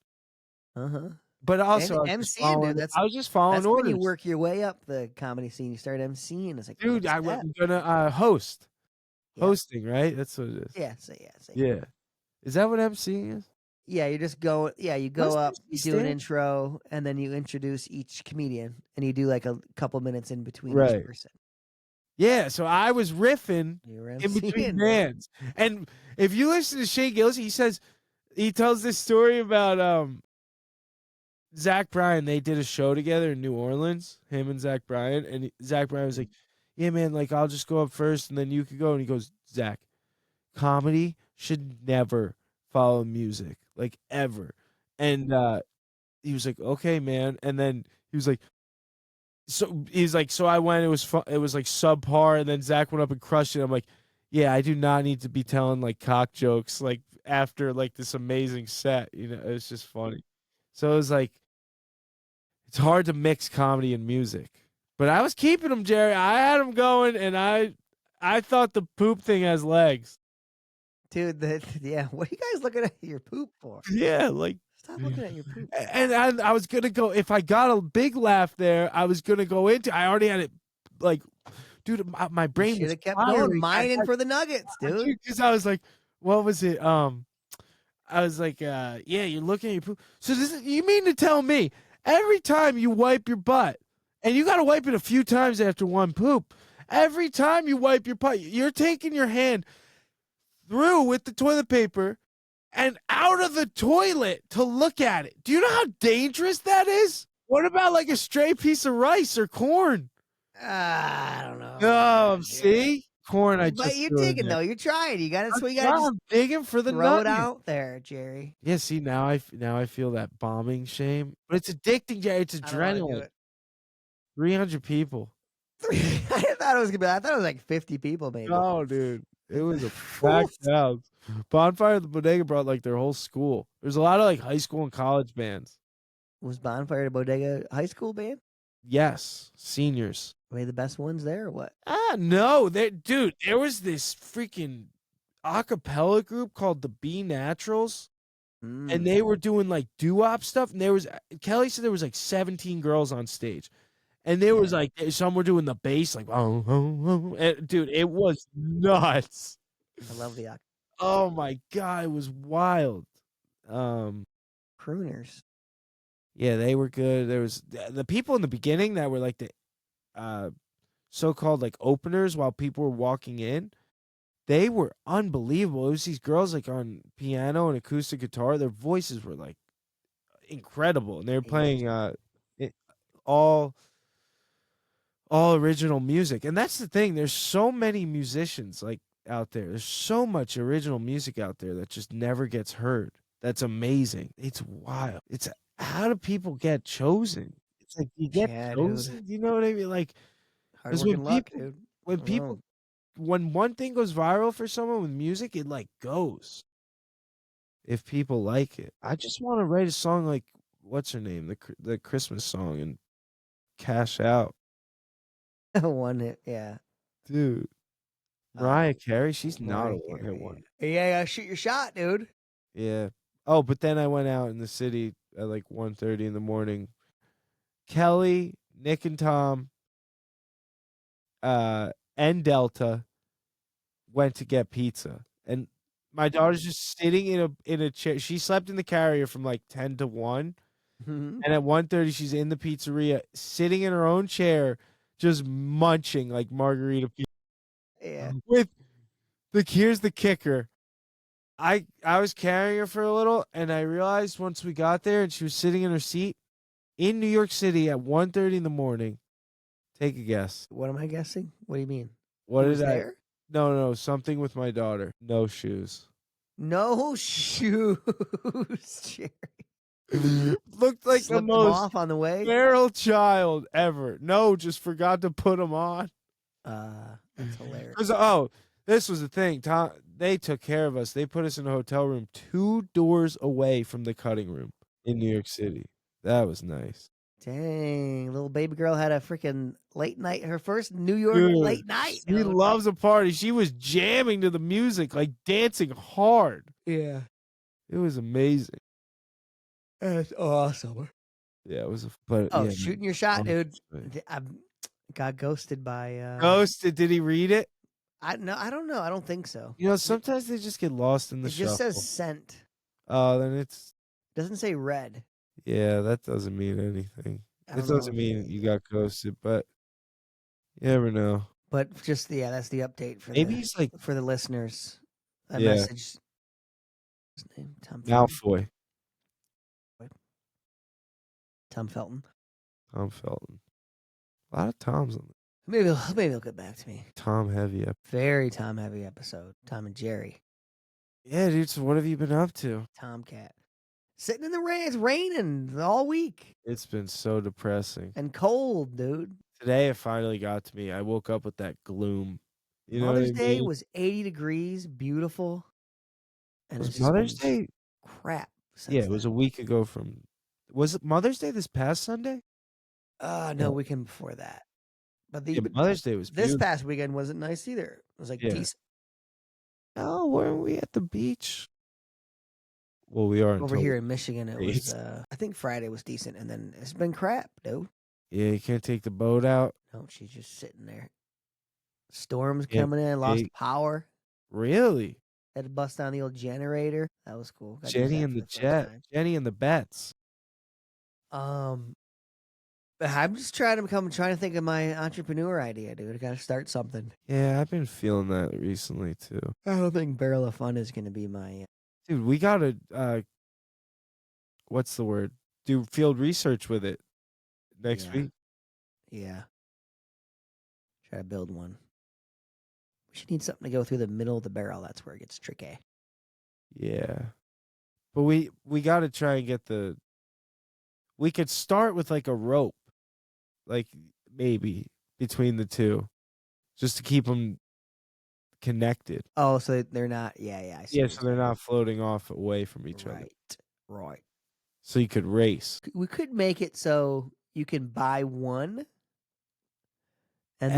Uh-huh. But also, And I was just MCing, following, dude, I was just following that's when orders. you work your way up the comedy scene. You start MCing. It's like Dude, next I'm step. gonna host. Yeah. Hosting, right? That's what it is. Yeah, Yeah. Is that what MCing is? Yeah, you just go. Yeah, you go What's up, MC you do an stand? intro, and then you introduce each comedian, and you do like a couple minutes in between Right. each person. Yeah, so I was riffing You were in MCing, between man. bands. And if you listen to Shane Gillis, he tells this story about Zach Bryan. They did a show together in New Orleans, him and Zach Bryan, and Zach Bryan was like, yeah, man, like I'll just go up first and then you could go. And he goes, Zach, comedy should never follow music, like ever. And he was like, okay, man. And then he was like, so I went, it was fun, it was like subpar, and then Zach went up and crushed it. I'm like, yeah, I do not need to be telling like cock jokes like after like this amazing set, it's just funny. So it was like, it's hard to mix comedy and music. But I was keeping them, Jerry. I had them going, and I thought the poop thing has legs. Dude, yeah, what are you guys looking at your poop for? Yeah, like. Stop looking at your poop. And I was gonna go if I got a big laugh there. I was gonna go into. I already had it, like, dude. My brain Should was have kept firing. going, mining for the nuggets, dude. Because I was like, what was it? I was like, yeah, you're looking at your poop. So you mean to tell me every time you wipe your butt, and you got to wipe it a few times after one poop, every time you wipe your butt, you're taking your hand through with the toilet paper and out of the toilet to look at it. Do you know how dangerous that is? What about like a stray piece of rice or corn? I don't know. Oh, see? Corn, I But just you're threw in digging there. though. You're trying. You got to. So you got to Yeah, just I'm digging for the throw it nugget. out there, Jerry. Yeah, see now I feel that bombing shame, but it's addicting, Jerry. It's I don't wanna do adrenaline. it. 300 people. I thought it was gonna be. I thought it was like 50 people, maybe. Oh, dude, it was a packed house. Bonfire at the Bodega brought like their whole school. There's a lot of like high school and college bands. Was Bonfire to Bodega high school band? Yes, seniors. Were they the best ones there, or what? No, dude, there was this freaking a cappella group called the B Naturals, and they were doing like doo-wop stuff. And Kelly said there was like 17 girls on stage, and there was like some were doing the bass, like and, dude, it was nuts. I love the Oh my god, it was wild. crooners. Yeah, they were good. There was the people in the beginning that were like the so-called like openers while people were walking in. They were unbelievable. It was these girls like on piano and acoustic guitar. Their voices were like incredible, and they were playing all original music. And that's the thing. There's so many musicians like out there. There's so much original music out there that just never gets heard. That's amazing. It's wild. It's how do people get chosen? It's like you get chosen. Dude. You know what I mean? Like Hard because working luck, dude. when one thing goes viral for someone with music, it like goes. If people like it, I just want to write a song like what's her name, the Christmas song, and cash out. One hit, yeah. Dude, Mariah Carey, she's not a one-hit wonder. Yeah, shoot your shot, dude. Yeah. Oh, but then I went out in the city at like 1:30 in the morning. Kelly, Nick, and Tom, and Delta went to get pizza, and my daughter's just sitting in a chair. She slept in the carrier from like 10 to 1, and at 1:30 she's in the pizzeria, sitting in her own chair, just munching like margarita pizza. Yeah. Here's the kicker. I was carrying her for a little, and I realized once we got there and she was sitting in her seat in New York City at 1:30 in the morning. Take a guess. What am I guessing? What do you mean? What Who was did I? there? No, something with my daughter. No shoes. No shoes, Jerry. Looked like Slipped the them most off on the way. feral child ever. No, just forgot to put them on. That's hilarious. 'Cause, this was the thing. Tom, they took care of us. They put us in a hotel room 2 doors away from the cutting room in New York City. That was nice. Dang, little baby girl had a freaking late night, her first New York Dude, late night. She dude. loves a party. She was jamming to the music, like dancing hard. Yeah. It was amazing. That's awesome. Yeah, it was Shooting your shot, dude. 100%. I got ghosted by Ghosted. Did he read it? I don't know. I don't think so. You know, sometimes they just get lost in the It just shuffle. says sent. Oh, then it's Doesn't say read. yeah. That doesn't mean anything. I It don't know doesn't if mean you got ghosted, but you never know. But just that's the update for Maybe he's like for the listeners. A Yeah. message. His name Tom Felton. Malfoy. Tom Felton. Tom Felton. A lot of Toms on Maybe he'll get back to me. Tom heavy up. Very Tom heavy episode. Tom and Jerry. Yeah, dude. So what have you been up to? Tomcat. Sitting in the rain. It's raining all week It's been so depressing. and cold, dude. Today it finally got to me. I woke up with that gloom. You know Mother's what I Day mean? was 80 degrees, beautiful. And Was it's Mother's just been Day? crap. Yeah, it was a then. week ago from. Was it Mother's Day this past Sunday? No, weekend before that. But Yeah, Mother's Day was this beautiful. past weekend wasn't nice either. It was like Yeah. decent. Oh, weren't we at the beach? Well, we are Over until here in Michigan, it was. days. I think Friday was decent, and then it's been crap, dude. Yeah, you can't take the boat out. No, she's just sitting there. Storms Yeah, coming in, lost power. really? Had to bust down the old generator. That was cool. Got to use Jenny that and for the the first Jet. time. Jenny and the Bets. I'm just trying to think of my entrepreneur idea, dude. I got to start something. Yeah, I've been feeling that recently too. I don't think Barrel of Fun is going to be my. Dude, we gotta what's the word? Do field research with it next week. Yeah. Try to build one. We should need something to go through the middle of the barrel. That's where it gets tricky. Yeah. But we gotta try and get we could start with like a rope. Like maybe between the two. Just to keep them connected. Oh, so they're not. Yeah, I see. Yeah, what so you're they're not floating off away from each saying. other. Right. So you could race. We could make it so you can buy one, and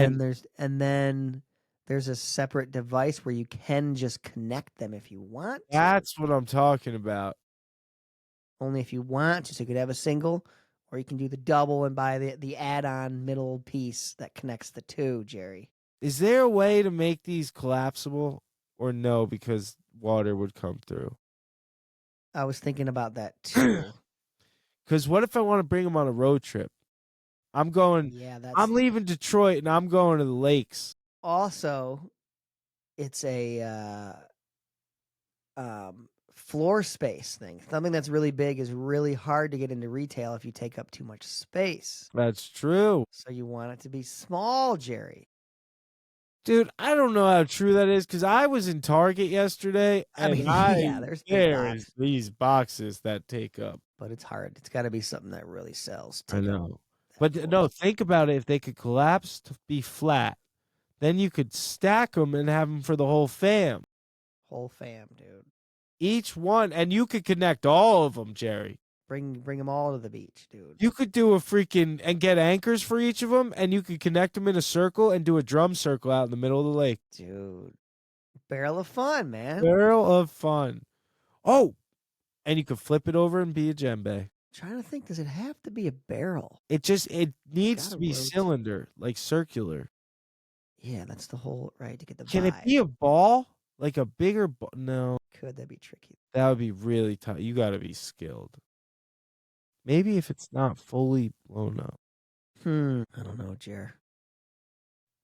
And then there's a separate device where you can just connect them if you want to. that's what I'm talking about. Only if you want to. So you could have a single, or you can do the double and buy the add-on middle piece that connects the two, Jerry. Is there a way to make these collapsible or no because water would come through? I was thinking about that too. Because what if I want to bring them on a road trip? I'm leaving Detroit and I'm going to the lakes. Also, it's a floor space thing. Something that's really big is really hard to get into retail if you take up too much space. That's true. So you want it to be small, Jerry. Dude, I don't know how true that is because I was in Target yesterday. And there's big boxes. These boxes that take up. But it's hard. It's got to be something that really sells. I know. But no, think about it. If they could collapse to be flat, then you could stack them and have them for the whole fam. Whole fam, dude. Each one. And you could connect all of them, Jerry. Bring them all to the beach, dude. You could do and get anchors for each of them, and you could connect them in a circle and do a drum circle out in the middle of the lake. Dude. Barrel of fun, man. Barrel of fun. Oh, and you could flip it over and be a djembe. Trying to think, does it have to be a barrel? It needs to be cylinder, like circular. Yeah, that's the whole right to get the Can vibe. it be a ball? Like a bigger ball? No. Could that be tricky? That would be really tough. You got to be skilled. Maybe if it's not fully blown up. I don't know, Jer.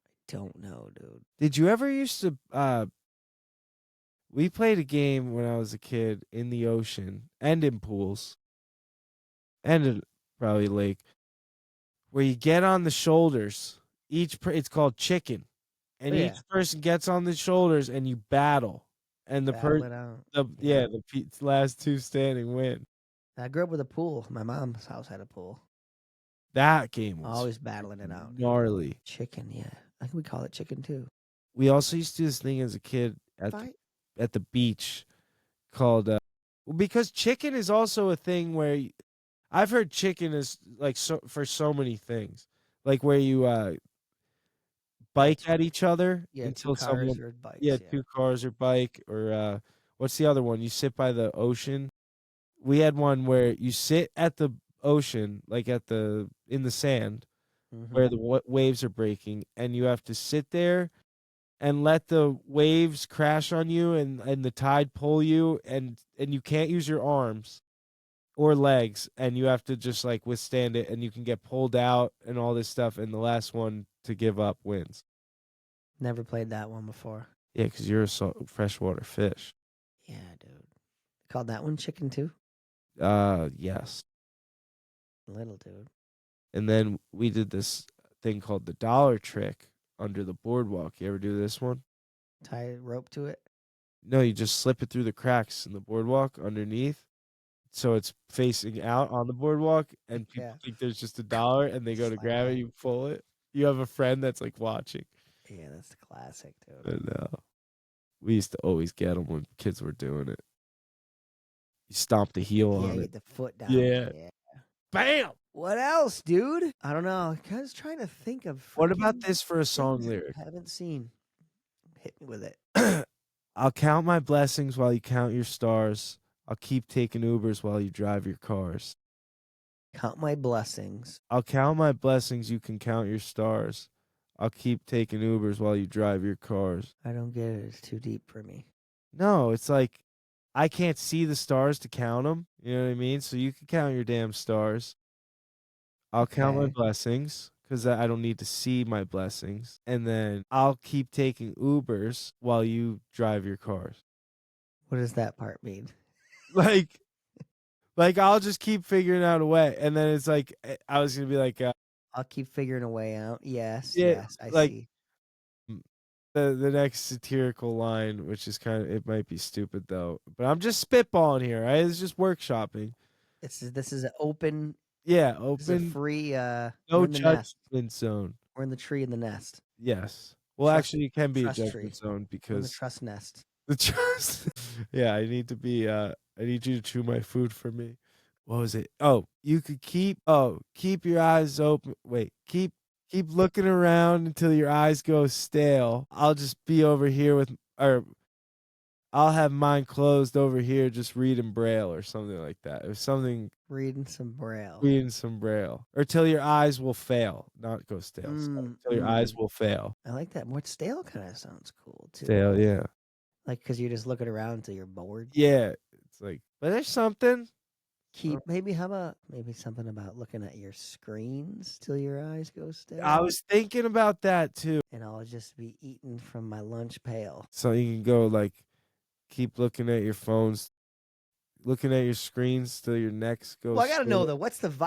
I don't know, dude. Did you ever used to we played a game when I was a kid in the ocean and in pools and in probably lake where you get on the shoulders. It's called chicken. And each person gets on the shoulders and you battle. And the last two standing win. I grew up with a pool. My mom's house had a pool. That game was always battling it out. Gnarly. Chicken, yeah. I think we call it chicken too. We also used to do this thing as a kid at the beach called because chicken is also a thing where I've heard chicken is like for so many things. Like where you bike at each other until someone two cars or bike or what's the other one? You sit by the ocean. We had one where you sit at the ocean, like in the sand, where the waves are breaking, and you have to sit there and let the waves crash on you and the tide pull you, and you can't use your arms or legs, and you have to just like withstand it, and you can get pulled out and all this stuff, and the last one to give up wins. Never played that one before. Yeah, because you're a freshwater fish. Yeah, dude. Called that one chicken too? Yes. Little dude. And then we did this thing called the dollar trick under the boardwalk. You ever do this one? Tie a rope to it? No, you just slip it through the cracks in the boardwalk underneath. So it's facing out on the boardwalk, and people think there's just $1, and they go to grab it, you pull it. You have a friend that's like watching. Yeah, that's the classic, dude. I know. We used to always get them when kids were doing it. You stomp the heel on it. Get the foot down. Yeah. Bam! What else, dude? I don't know. I was trying to think of What about freaking this for a song things lyric? I haven't seen. Hit me with it. I'll count my blessings while you count your stars. I'll keep taking Ubers while you drive your cars. Count my blessings. I'll count my blessings, you can count your stars. I'll keep taking Ubers while you drive your cars. I don't get it. It's too deep for me. No, it's like I can't see the stars to count them. You know what I mean? So you can count your damn stars. I'll count my Okay. blessings because I don't need to see my blessings. And then I'll keep taking Ubers while you drive your cars. What does that part mean? Like, I'll just keep figuring out a way. And then it's like, I was going to be like, I'll keep figuring a way out. Yes, yeah, yes, I like see. the next satirical line, which is kind of, it might be stupid though, but I'm just spitballing here, right? It's just workshopping. This is an open. Yeah, This is a open, free. We're no in the nest. judgment zone. We're in the tree in the nest. Yes. Well, Trust- actually, it can be a trust tree. judgment zone We're in the because trust nest. the trust. Yeah, I need to be. I need you to chew my food for me. What was it? Oh, you could keep. Oh, keep your eyes open. Wait, keep looking around until your eyes go stale. I'll just be over here with, or I'll have mine closed over here, just reading Braille or something like that. It was something Reading some braille. reading some Braille, or till your eyes will fail, not go stale. Sorry, till your eyes will fail. I like that. More stale kind of sounds cool too. Stale, yeah. Like because you're just looking around until you're bored. Yeah, it's like, but there's something. Maybe how about maybe something about looking at your screens till your eyes go stale. I was thinking about that too. And I'll just be eating from my lunch pail. So you can go like, keep looking at your phones, looking at your screens till your necks go. Well, I gotta know stale. though.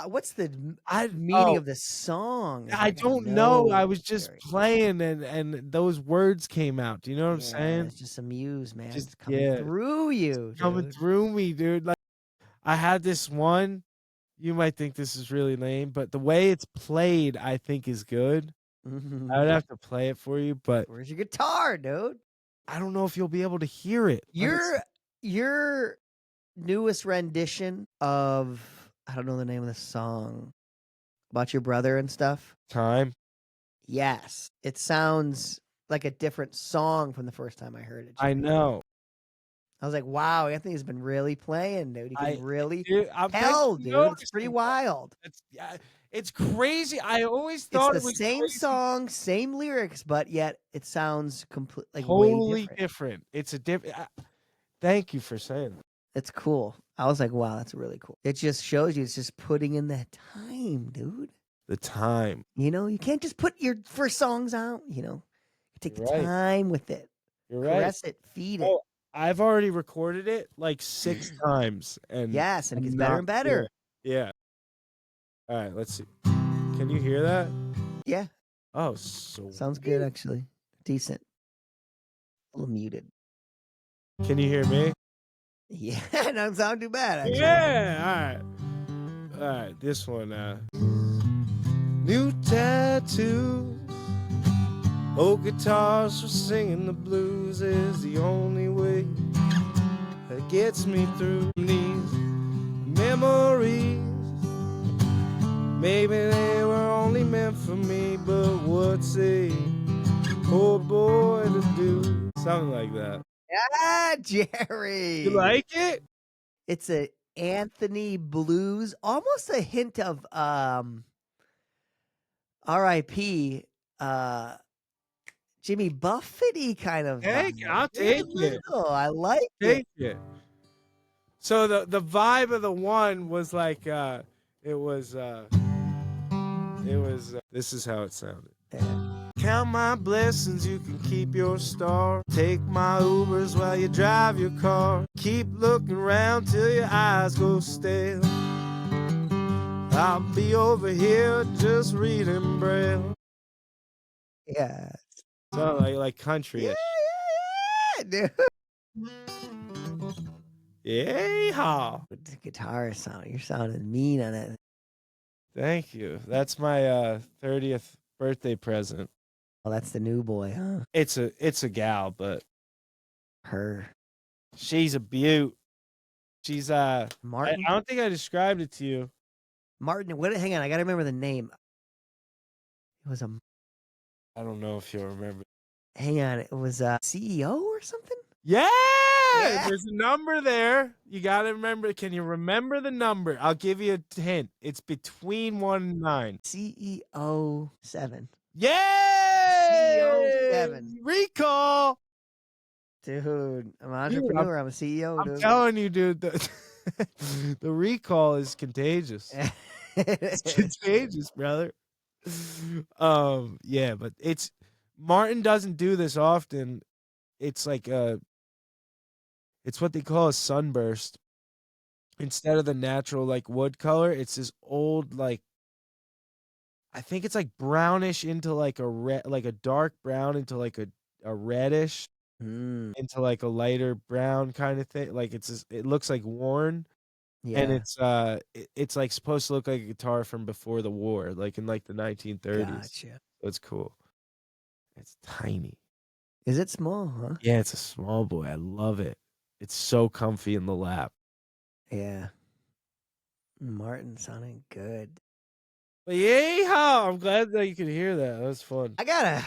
What's the I meaning of the song? I don't know. I was just playing and those words came out. Do you know what I'm saying? It's just a muse, man. Just- It's coming yeah. through you. Coming Dude. through me, dude. Like I had this one. You might think this is really lame, but the way it's played, I think is good. Mhm. I would have to play it for you, but Where's your guitar, dude? I don't know if you'll be able to hear it. Your newest rendition of I don't know the name of the song about your brother and stuff. Time. Yes, it sounds like a different song from the first time I heard it. I Jimmy. know. I was like, wow, Anthony's been really playing, dude. He can really I'm tell, thanks for dude. It's pretty noticing. wild. It's crazy. I always thought It's it the was same crazy. song, same lyrics, but yet it sounds way Totally different. different. It's a different. Thank you for saying that. It's cool. I was like, wow, that's really cool. It just shows you it's just putting in that time, dude. The time. You know, you can't just put your first songs out, you know. You take the You're right. time with it. You're right. Caress it, feed it. Oh, I've already recorded it like 6 times, and Yes, and it I'm gets better not and better. Yeah. All right, let's see. Can you hear that? Yeah. Oh, so Sounds good, actually. Decent. A little muted. Can you hear me? Yeah, it doesn't sound too bad, actually. Yeah. All right. This one. New tattoos. Old guitars for singing the blues is the only way that gets me through these memories. Maybe they were only meant for me, but what's a poor boy to do? Something like that. Yeah, Jerry. You like it? It's a Anthony blues, almost a hint of R.I.P. Jimmy Buffett-y kind of. I'll take it. I like it. Take it. So the vibe of the one was like this is how it sounded. Yeah. Count my blessings, you can keep your star. Take my Ubers while you drive your car. Keep looking around till your eyes go stale. I'll be over here just reading Braille. Yeah. Sound like country. Yeah, dude. Yeah. The guitar sound, you're sounding mean on it. Thank you. That's my 30th birthday present. Well, that's the new boy, huh? It's a gal, but Her. she's a beaut. She's Martin? I don't think I described it to you. Martin. What? Hang on, I gotta remember the name. It was a. I don't know if you'll remember. Hang on, it was a CEO or something. Yeah, Yeah. there's a number there. You got to remember. Can you remember the number? I'll give you a hint. It's between 1 and 9. CEO 7. Yay! CEO 7. Recall. Dude, I'm an Dude, entrepreneur. I'm a CEO, I'm dude. telling you, dude, the recall is contagious. It's contagious, brother. Yeah, but Martin doesn't do this often. It's like it's what they call a sunburst. Instead of the natural like wood color, it's this old like I think it's like brownish into like a red, like a dark brown into like a reddish Mm, into like a lighter brown kind of thing. Like it looks like worn, and yeah, it's like supposed to look like a guitar from before the war, like in like the 1930s. gotcha. So it's cool. It's tiny. Is it small, huh? Yeah, it's a small boy. I love it. It's so comfy in the lap. Yeah. Martin sounding good. But yeah, I'm glad that you could hear that. That was fun. I gotta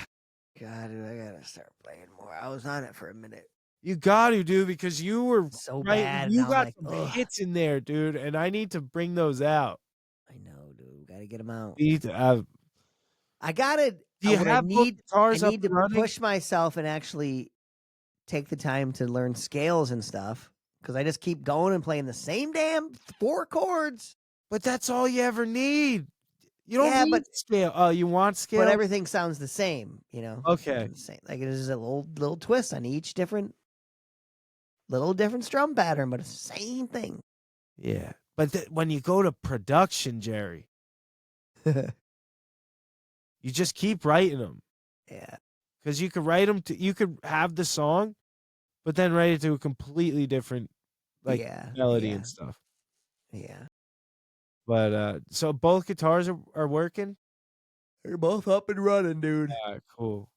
start playing more. I was on it for a minute. You got to, dude, because you were So right. bad. You Now I'm got like, some ugh. hits in there, dude, and I need to bring those out. I know, dude. Gotta get them out. We need to have. I gotta. Do you What have both I guitars up need and to running? push myself and actually take the time to learn scales and stuff because I just keep going and playing the same damn 4 chords. But that's all you ever need. You don't Yeah, need scale. Oh, you want scale? but everything sounds the same, you know. Okay. The same. Like there's a little twist on each different strum pattern, but it's the same thing. Yeah, but when you go to production, Jerry, you just keep writing them Yeah. because you could write them. You could have the song, but then write it to a completely different like melody Yeah. and stuff. Yeah. But so both guitars are working. They're both up and running, dude. Cool.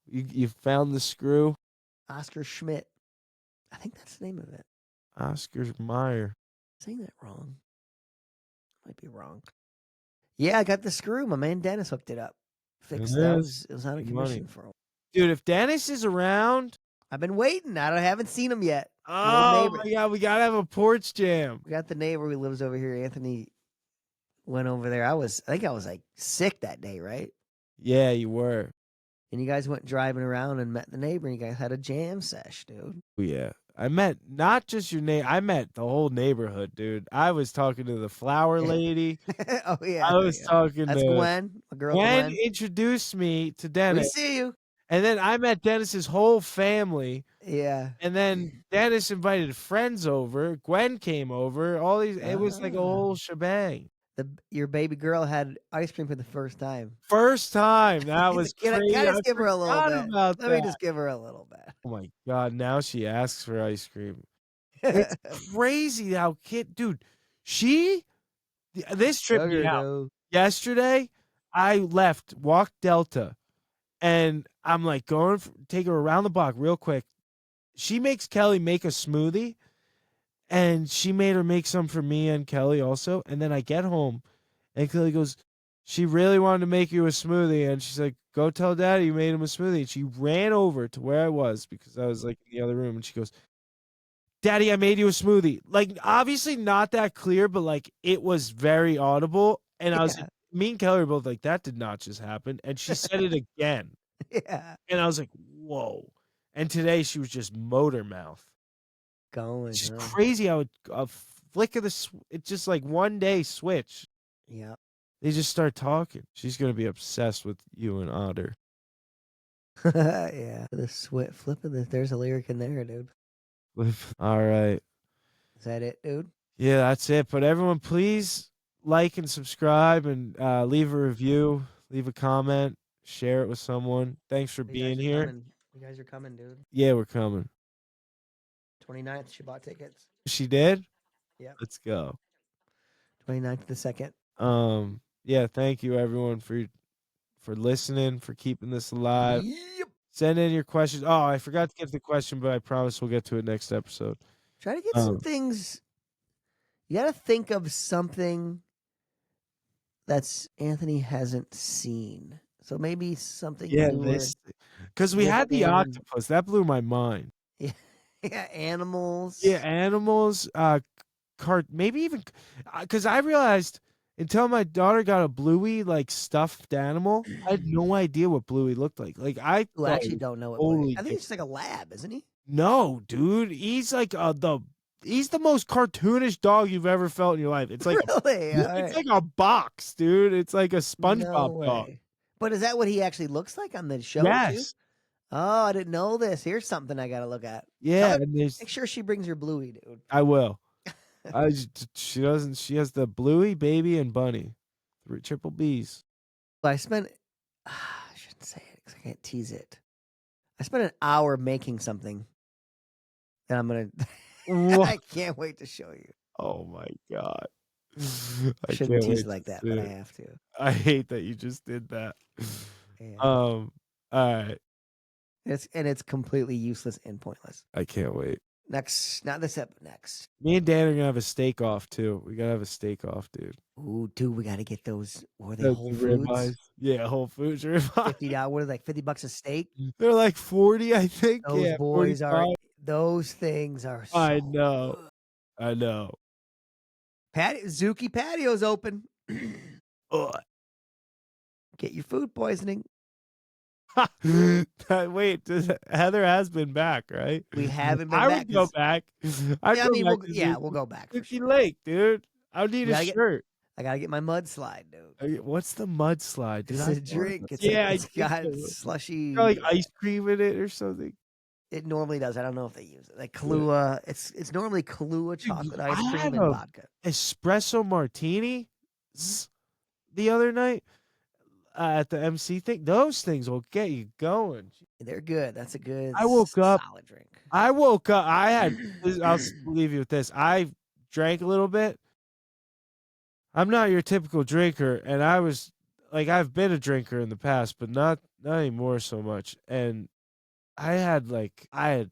You found the screw, Oscar Schmidt. I think that's the name of it. Oscar Mayer. Saying that wrong. Might be wrong. Yeah, I got the screw. My man Dennis hooked it up. Fixed it. It was out of Good money. commission for him. Dude, if Dennis is around, I've been waiting. I haven't seen him yet. oh my god, we gotta have a porch jam. We got the neighbor who lives over here. Anthony went over there. I think I was like sick that day, right? Yeah, you were. And you guys went driving around and met the neighbor, and you guys had a jam sesh, dude. Oh, yeah. I met not just your name, I met the whole neighborhood, dude. I was talking to the flower lady. Oh yeah, I was talking that's to Gwen, my girl. Gwen Gwen introduced me to we Dennis. see you. And then I met Dennis's whole family. Yeah. And then Dennis invited friends over. Gwen came over. All these it was like a whole shebang. Your baby girl had ice cream for the first time. First time. That was crazy. Can I just give her a little bit? Let me just give her a little bit. Oh my god, now she asks for ice cream. It's crazy how dude, this tripped me out. Dude. Yesterday, I walked Delta, and I'm like take her around the block real quick. She makes Kelly make a smoothie, and she made her make some for me and Kelly also. And then I get home, and Kelly goes, she really wanted to make you a smoothie, and she's like, go tell Daddy you made him a smoothie. And she ran over to where I was because I was like in the other room, and she goes, Daddy, I made you a smoothie. Like, obviously not that clear, but like it was very audible. And I was like, me and Kelly were both like, that did not just happen. And she said it again. Yeah. And I was like, whoa. And today she was just motor mouth. Going. It's just crazy how a flick of it's just like one day switch. Yeah. They just start talking. She's going to be obsessed with you and Otter. Yeah. The flip of there's a lyric in there, dude. All right. Is that it, dude? Yeah, that's it. But everyone, please like and subscribe and leave a review, leave a comment, share it with someone. Thanks for being here. You guys are coming, dude. Yeah, we're coming. 29th, she bought tickets. She did? Yeah. Let's go. 29th to the 2nd. Yeah, thank you everyone for listening, for keeping this alive. Yep. Send in your questions. Oh, I forgot to get the question, but I promise we'll get to it next episode. Try to get some things. You got to think of something that's Anthony hasn't seen. So maybe something Yeah, newer. because we This had the band. octopus. That blew my mind. Yeah, yeah, Yeah, animals. animals, maybe even because I realized until my daughter got a Bluey like stuffed animal, I had no idea what Bluey looked like. Like I Who thought it actually was don't know what Bluey. totally I think different. he's just like a lab, isn't he? No, dude, he's like he's the most cartoonish dog you've ever felt in your life. It's like Really? All it's right. like a box, dude. It's like a No SpongeBob dog. way. But is that what he actually looks like on the show too? Yes. Oh, I didn't know this. Here's something I gotta look at. Tell Yeah, her, and there's make sure she brings her Bluey, dude. I will. She doesn't. She has the Bluey, Baby, and Bunny, three triple B's. But I spent. I shouldn't say it because I can't tease it. I spent an hour making something that I'm gonna. What? I can't wait to show you. Oh my god! I I shouldn't can't tease wait it like to that, see but I it. have to. I hate that you just did that. Yeah. All right. It's completely useless and pointless. I can't wait. Next, not this episode. Next. Me and Dan are gonna have a steak off too. We gotta have a steak off, dude. Ooh, dude, we got to get those. Were they The Whole ribeyes. Foods? Yeah, Whole Foods ribeyes. $50. What are they, like $50 a steak? They're like 40, I think. Those Yeah, boys are. 45. Those things are I so know. good. I know. Zuki patio's open. Ugh. Get your food poisoning. Wait, Heather has been back, right? We haven't been I back. would go back. I'd Yeah, go I mean, back we'll go back for Zuki sure. Lake, dude. I would need We a gotta get- shirt. I gotta get my mudslide, dude. What's the mudslide, dude? It's I a thought drink. about- It's yeah, like, I it's think got so. slushy. Got like ice cream in it or something. It normally does. I don't know if they use it. Like Kahlua. It's normally Kahlua chocolate ice I cream had and a vodka. espresso martini the other night at the MC thing. Those things will get you going. They're good. That's a good. I woke up. solid drink. I had. I'll leave you with this. I drank a little bit. I'm not your typical drinker, and I was like, I've been a drinker in the past, but not anymore so much. And I had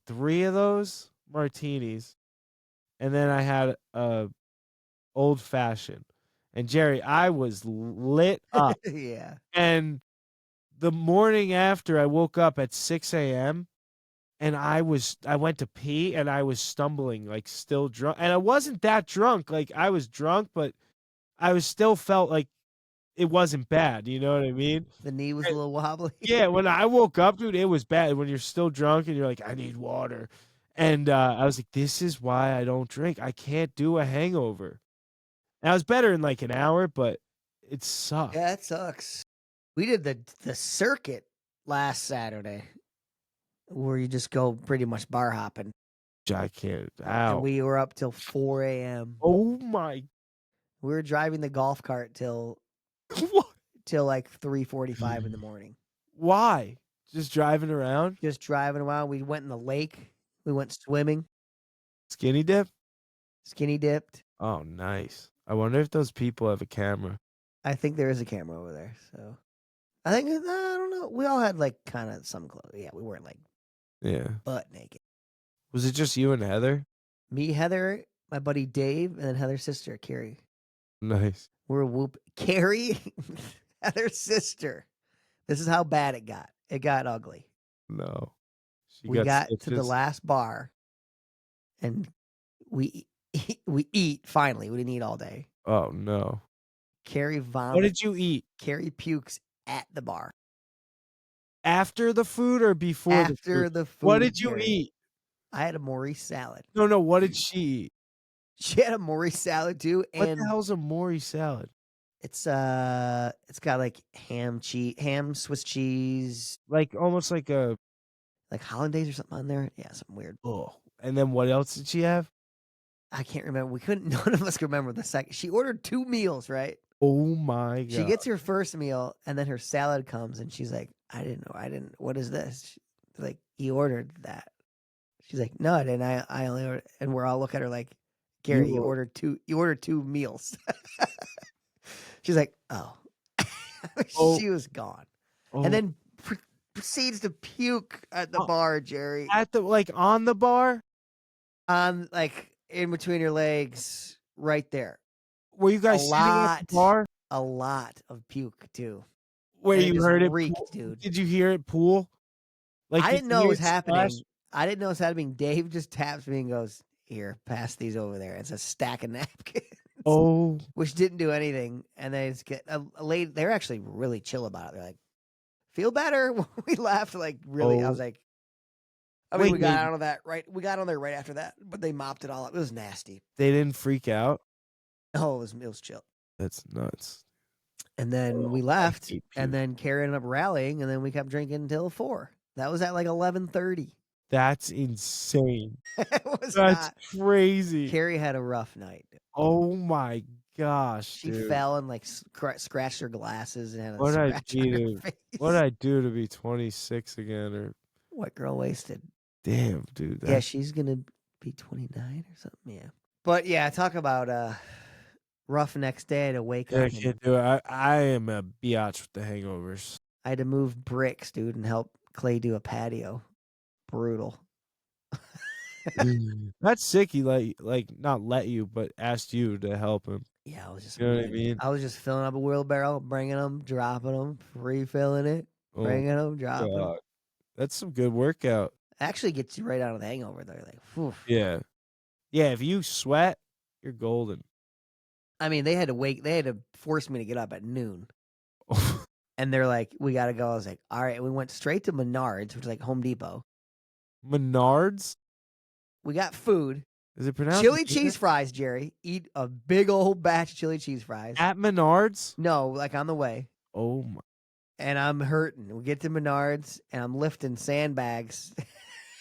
3 of those martinis, and then I had a old fashioned. And Jerry, I was lit up. Yeah. And the morning after, I woke up at 6 a.m. and I went to pee and I was stumbling, like still drunk. And I wasn't that drunk. Like I was drunk, but I was still felt like it wasn't bad. You know what I mean? The knee was a little wobbly. Yeah. When I woke up, dude, it was bad. When you're still drunk and you're like, I need water. And I was like, this is why I don't drink. I can't do a hangover. And I was better in like an hour, but it sucked. Yeah, it sucks. We did the circuit last Saturday, where you just go pretty much bar hopping. I can't. And Ow. we were up till 4 a.m. Oh my. We were driving the golf cart till What? like 3:45 in the morning. Why? Just driving around? Just driving around. We went in the lake. We went swimming. Skinny dip? Skinny dipped. Oh, nice. I wonder if those people have a camera. I think there is a camera over there. So I think, I don't know. We all had like kind of some clothes. Yeah, we weren't like Yeah. butt naked. Was it just you and Heather? Me, Heather, my buddy Dave, and then Heather's sister, Carrie. Nice. We're Carrie, Heather's sister. This is how bad it got. It got ugly. No. We got to the stitches? last bar, and we eat finally. We didn't eat all day. Oh, no. Carrie What vomits. did you eat? Carrie pukes at the bar. After the food or before the After food? the food. What did you Carrie. eat? I had a Maurice salad. No. What did she eat? She had a Maurice salad too, What and the hell's a Maury salad? it's got like ham, Swiss cheese, Like almost like a. like hollandaise or something on there. Yeah, something weird. Oh. And then what else did she have? I can't remember. We couldn't. None of us could remember the second. She ordered 2 meals, right? Oh my God. She gets her first meal, and then her salad comes, and she's like, "I didn't know. What is this?" Like, you ordered that. She's like, "No, I didn't. I only ordered." And we're all looking at her like, "Gary, you ordered 2 meals." She's like, "Oh." Oh. She was gone, Oh. and then proceeds to puke at the bar, Jerry, At the on the bar? on like in between her legs, right there. Were you guys A sitting at lot. the bar? a lot of puke too. Where And it you just heard it reeked, pool? dude. Did you hear it pool? Like, I did didn't you know it hear was it splash? happening. I didn't know it was happening. Dave just taps me and goes, "Here, pass these over there." It's a stack of napkins, Oh, which didn't do anything. And they just get a lady. They're actually really chill about it. They're like, "Feel better." We laughed like really. I was oh, like, I mean, wait, we got out of that right. We got on there right after that, but they mopped it all up. It was nasty. they didn't freak out? Oh, it was chill. That's nuts. And then we Oh, I left, hate and puke. then Carrie ended up rallying, and then we kept drinking until 4. That was at like 11:30. That's insane. It was That's not. crazy. Carrie had a rough night. Oh my gosh, She dude. fell and like scratched her glasses and had a What'd I scratch on be her to what'd face. I do to be 26 again? Or What girl wasted? damn, dude. Yeah, That she's gonna be 29 or something. Yeah, but yeah, talk about rough next day to wake yeah, I up and can't do it. I am a biatch with the hangovers. I had to move bricks, dude, and help Clay do a patio. Brutal. That's sick. He not let you, but asked you to help him. Yeah, I was just You know what I moving. mean? I was just filling up a wheelbarrow, bringing them, dropping them, refilling it, Oh bringing them, dropping 'em. god, that's some good workout. Actually gets you right out of the hangover. They're like, whew. Yeah, yeah. If you sweat, you're golden. I mean, they had to force me to get up at noon. And they're like, we got to go. I was like, all right. We went straight to Menards, which is like Home Depot. Menards? We got food. Is it pronounced Chili cheese fries, Jerry. Eat a big old batch of chili cheese fries. at Menards? No, like on the way. Oh my! And I'm hurting. We get to Menards, and I'm lifting sandbags.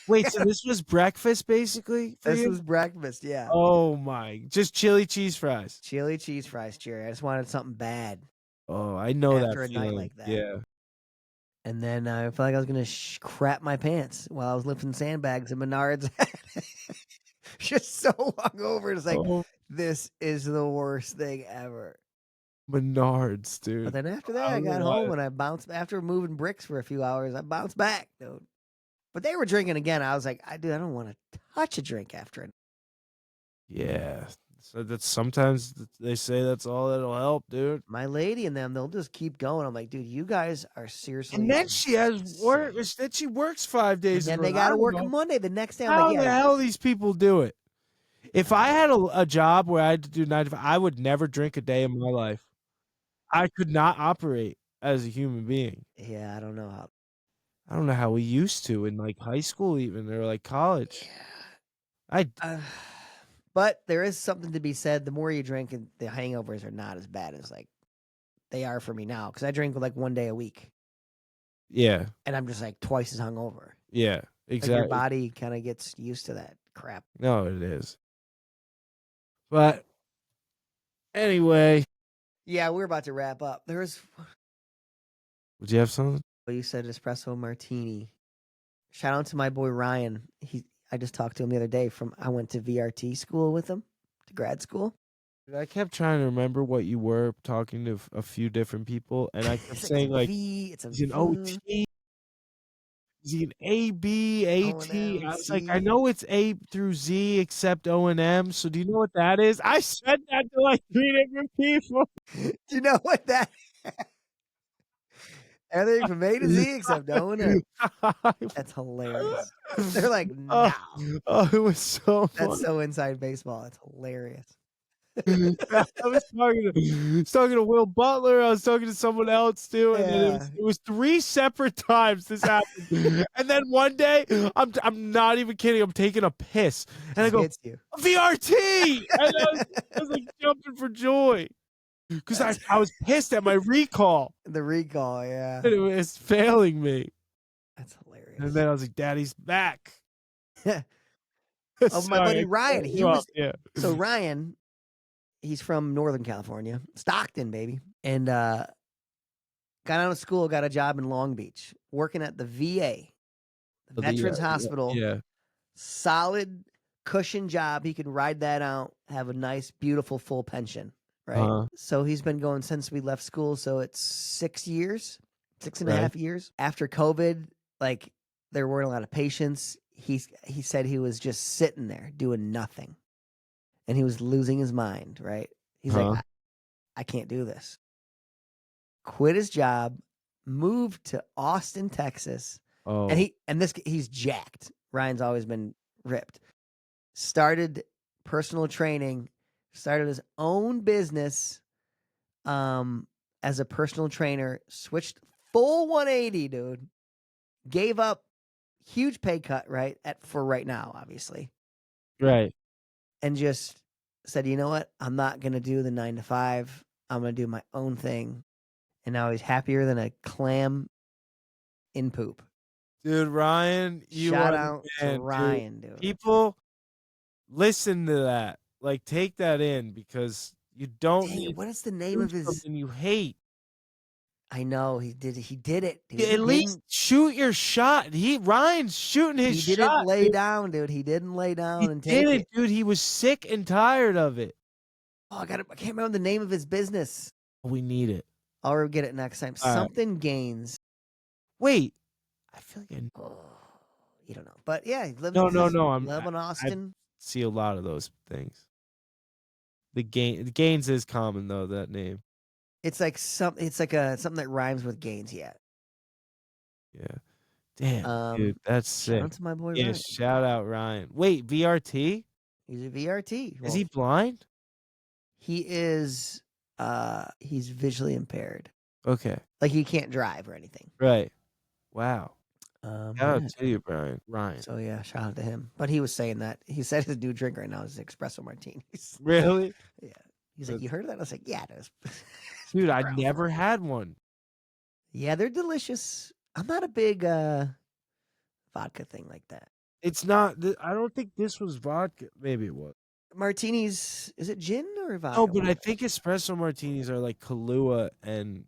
Wait, so this was breakfast basically for This you? was breakfast, yeah. Oh my! Just chili cheese fries. Chili cheese fries, Jerry. I just wanted something bad Oh, I know that after a night feeling. like that. Yeah. And then I felt like I was going to crap my pants while I was lifting sandbags at Menards. Just so hungover. It's like, Oh, this is the worst thing ever. Menards, But dude. then after that, I I don't know got why. home and I bounced. After moving bricks for a few hours, I bounced back, dude. But they were drinking again. I was like, dude, I don't want to touch a drink after it. Yeah. So that's sometimes they say that's all that'll help, dude. My lady and them, they'll just keep going. I'm like, dude, you guys are seriously. And then she has work. insane. Then she works 5 days. And then in a they row. got I to don't work know. Monday. The next day, I'm How like, the yeah. hell these people do it? If I had a job where I had to do 9 to 5, I would never drink a day in my life. I could not operate as a human being. Yeah, I don't know how. I don't know how we used to in like high school, even or like college. I But there is something to be said. The more you drink, and the hangovers are not as bad as like they are for me now. Because I drink like 1 day a week, yeah, and I'm just like twice as hungover. yeah, Like your exactly. body kind of gets used to that crap. No, it is. But anyway, Yeah, we're about to wrap up. There's, would you have something? well, you said espresso martini. Shout out to my boy Ryan. I just talked to him the other day. I went to VRT school with him, to grad school. I kept trying to remember what you were talking to a few different people, and I kept It's saying like V. It's a he's an V. OT. Is he an A B A T? O&M, I was like, I C. know it's A through Z except O and M. So do you know what that is? I said that to like 3 different people. Do you know what that? Everything from A to Z except O&M. That's hilarious. They're like, no. Oh, it was so That's funny. so inside baseball. That's hilarious. I was talking to Will Butler. I was talking to someone else too, and then Yeah. it was 3 separate times this happened. And then one day, I'm not even kidding. I'm taking a piss, and I go Hits you. VRT, and I was like jumping for joy because I was pissed at my recall. The recall, yeah. And it was failing me. That's hilarious. And then I was like, "Daddy's back." Oh, my buddy Ryan. He was yeah. so Ryan. He's from Northern California, Stockton, baby, and got out of school, got a job in Long Beach, working at the VA, the Veterans Hospital. Yeah. Solid cushion job. He can ride that out, have a nice, beautiful, full pension. Right. So he's been going since we left school. So it's 6 years, 6.5 years. After COVID, like there weren't a lot of patients. He said he was just sitting there doing nothing. And he was losing his mind, right? He's like, I can't do this. quit his job, moved to Austin, Texas, Oh, and he's jacked. Ryan's always been ripped. Started personal training, started his own business as a personal trainer, switched full 180, dude. Gave up huge pay cut, right? For right now, obviously. right. And just said, you know what? I'm not gonna do the 9 to 5. I'm gonna do my own thing. And now he's happier than a clam in poop. Dude, Ryan, you Shout are the out to man, Ryan, dude. dude. People, listen to that. Like, take that in because you don't Dang, need what is the to name do of his? something you hate. I know he did. He did it, dude. At least shoot your shot. Ryan's shooting his He didn't shot. lay Dude. down, dude. He didn't lay down He and take did it. dude. He was sick and tired of it. Oh, I can't remember the name of his business. We need it. I'll get it next time. All right. Something Gains. Wait, I feel like Oh, you don't know, but yeah, he lives. no. Live in I Austin. see a lot of those things. The Gaines is common though. That name. It's like something that rhymes with Gains. Yeah. Yeah. Damn, dude, that's Shout sick. out to my boy Yeah, Ryan. shout out Ryan. Wait, VRT? He's a VRT. Is he blind? He is. He's visually impaired. Okay. Like he can't drive or anything. Right. Wow. Shout Yeah. out to you, Brian. Ryan. So yeah, shout out to him. But he was saying that he said his new drink right now is espresso martinis. Really? Yeah. He's like, you heard of that? I was like, yeah, it is. Dude, I never had one. Yeah, they're delicious. I'm not a big vodka thing like that. It's not. I don't think this was vodka. Maybe it was. Martinis, is it gin or vodka? Oh, but I think espresso martinis are like Kahlua and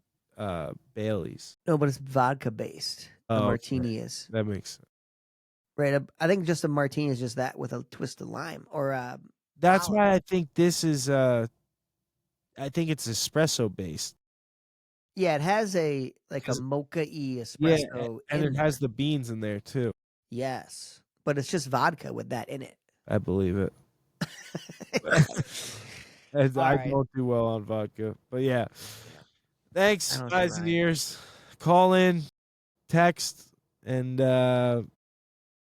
Bailey's. No, but it's vodka based. A Oh, martini is. That makes sense. Right. I think just a martini is just that with a twist of lime or That's olive. why I think this is I think it's espresso based. Yeah, it has a mocha-y espresso. And in it has the beans in there too. Yes. But it's just vodka with that in it. I believe it. I right. don't do well on vodka, but yeah. Thanks, I don't guys do and Ryan. ears. Call in, text, and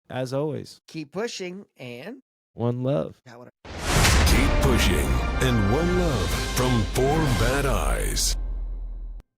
as always, Keep pushing and one love. Keep pushing and one love from Four Bad Eyes.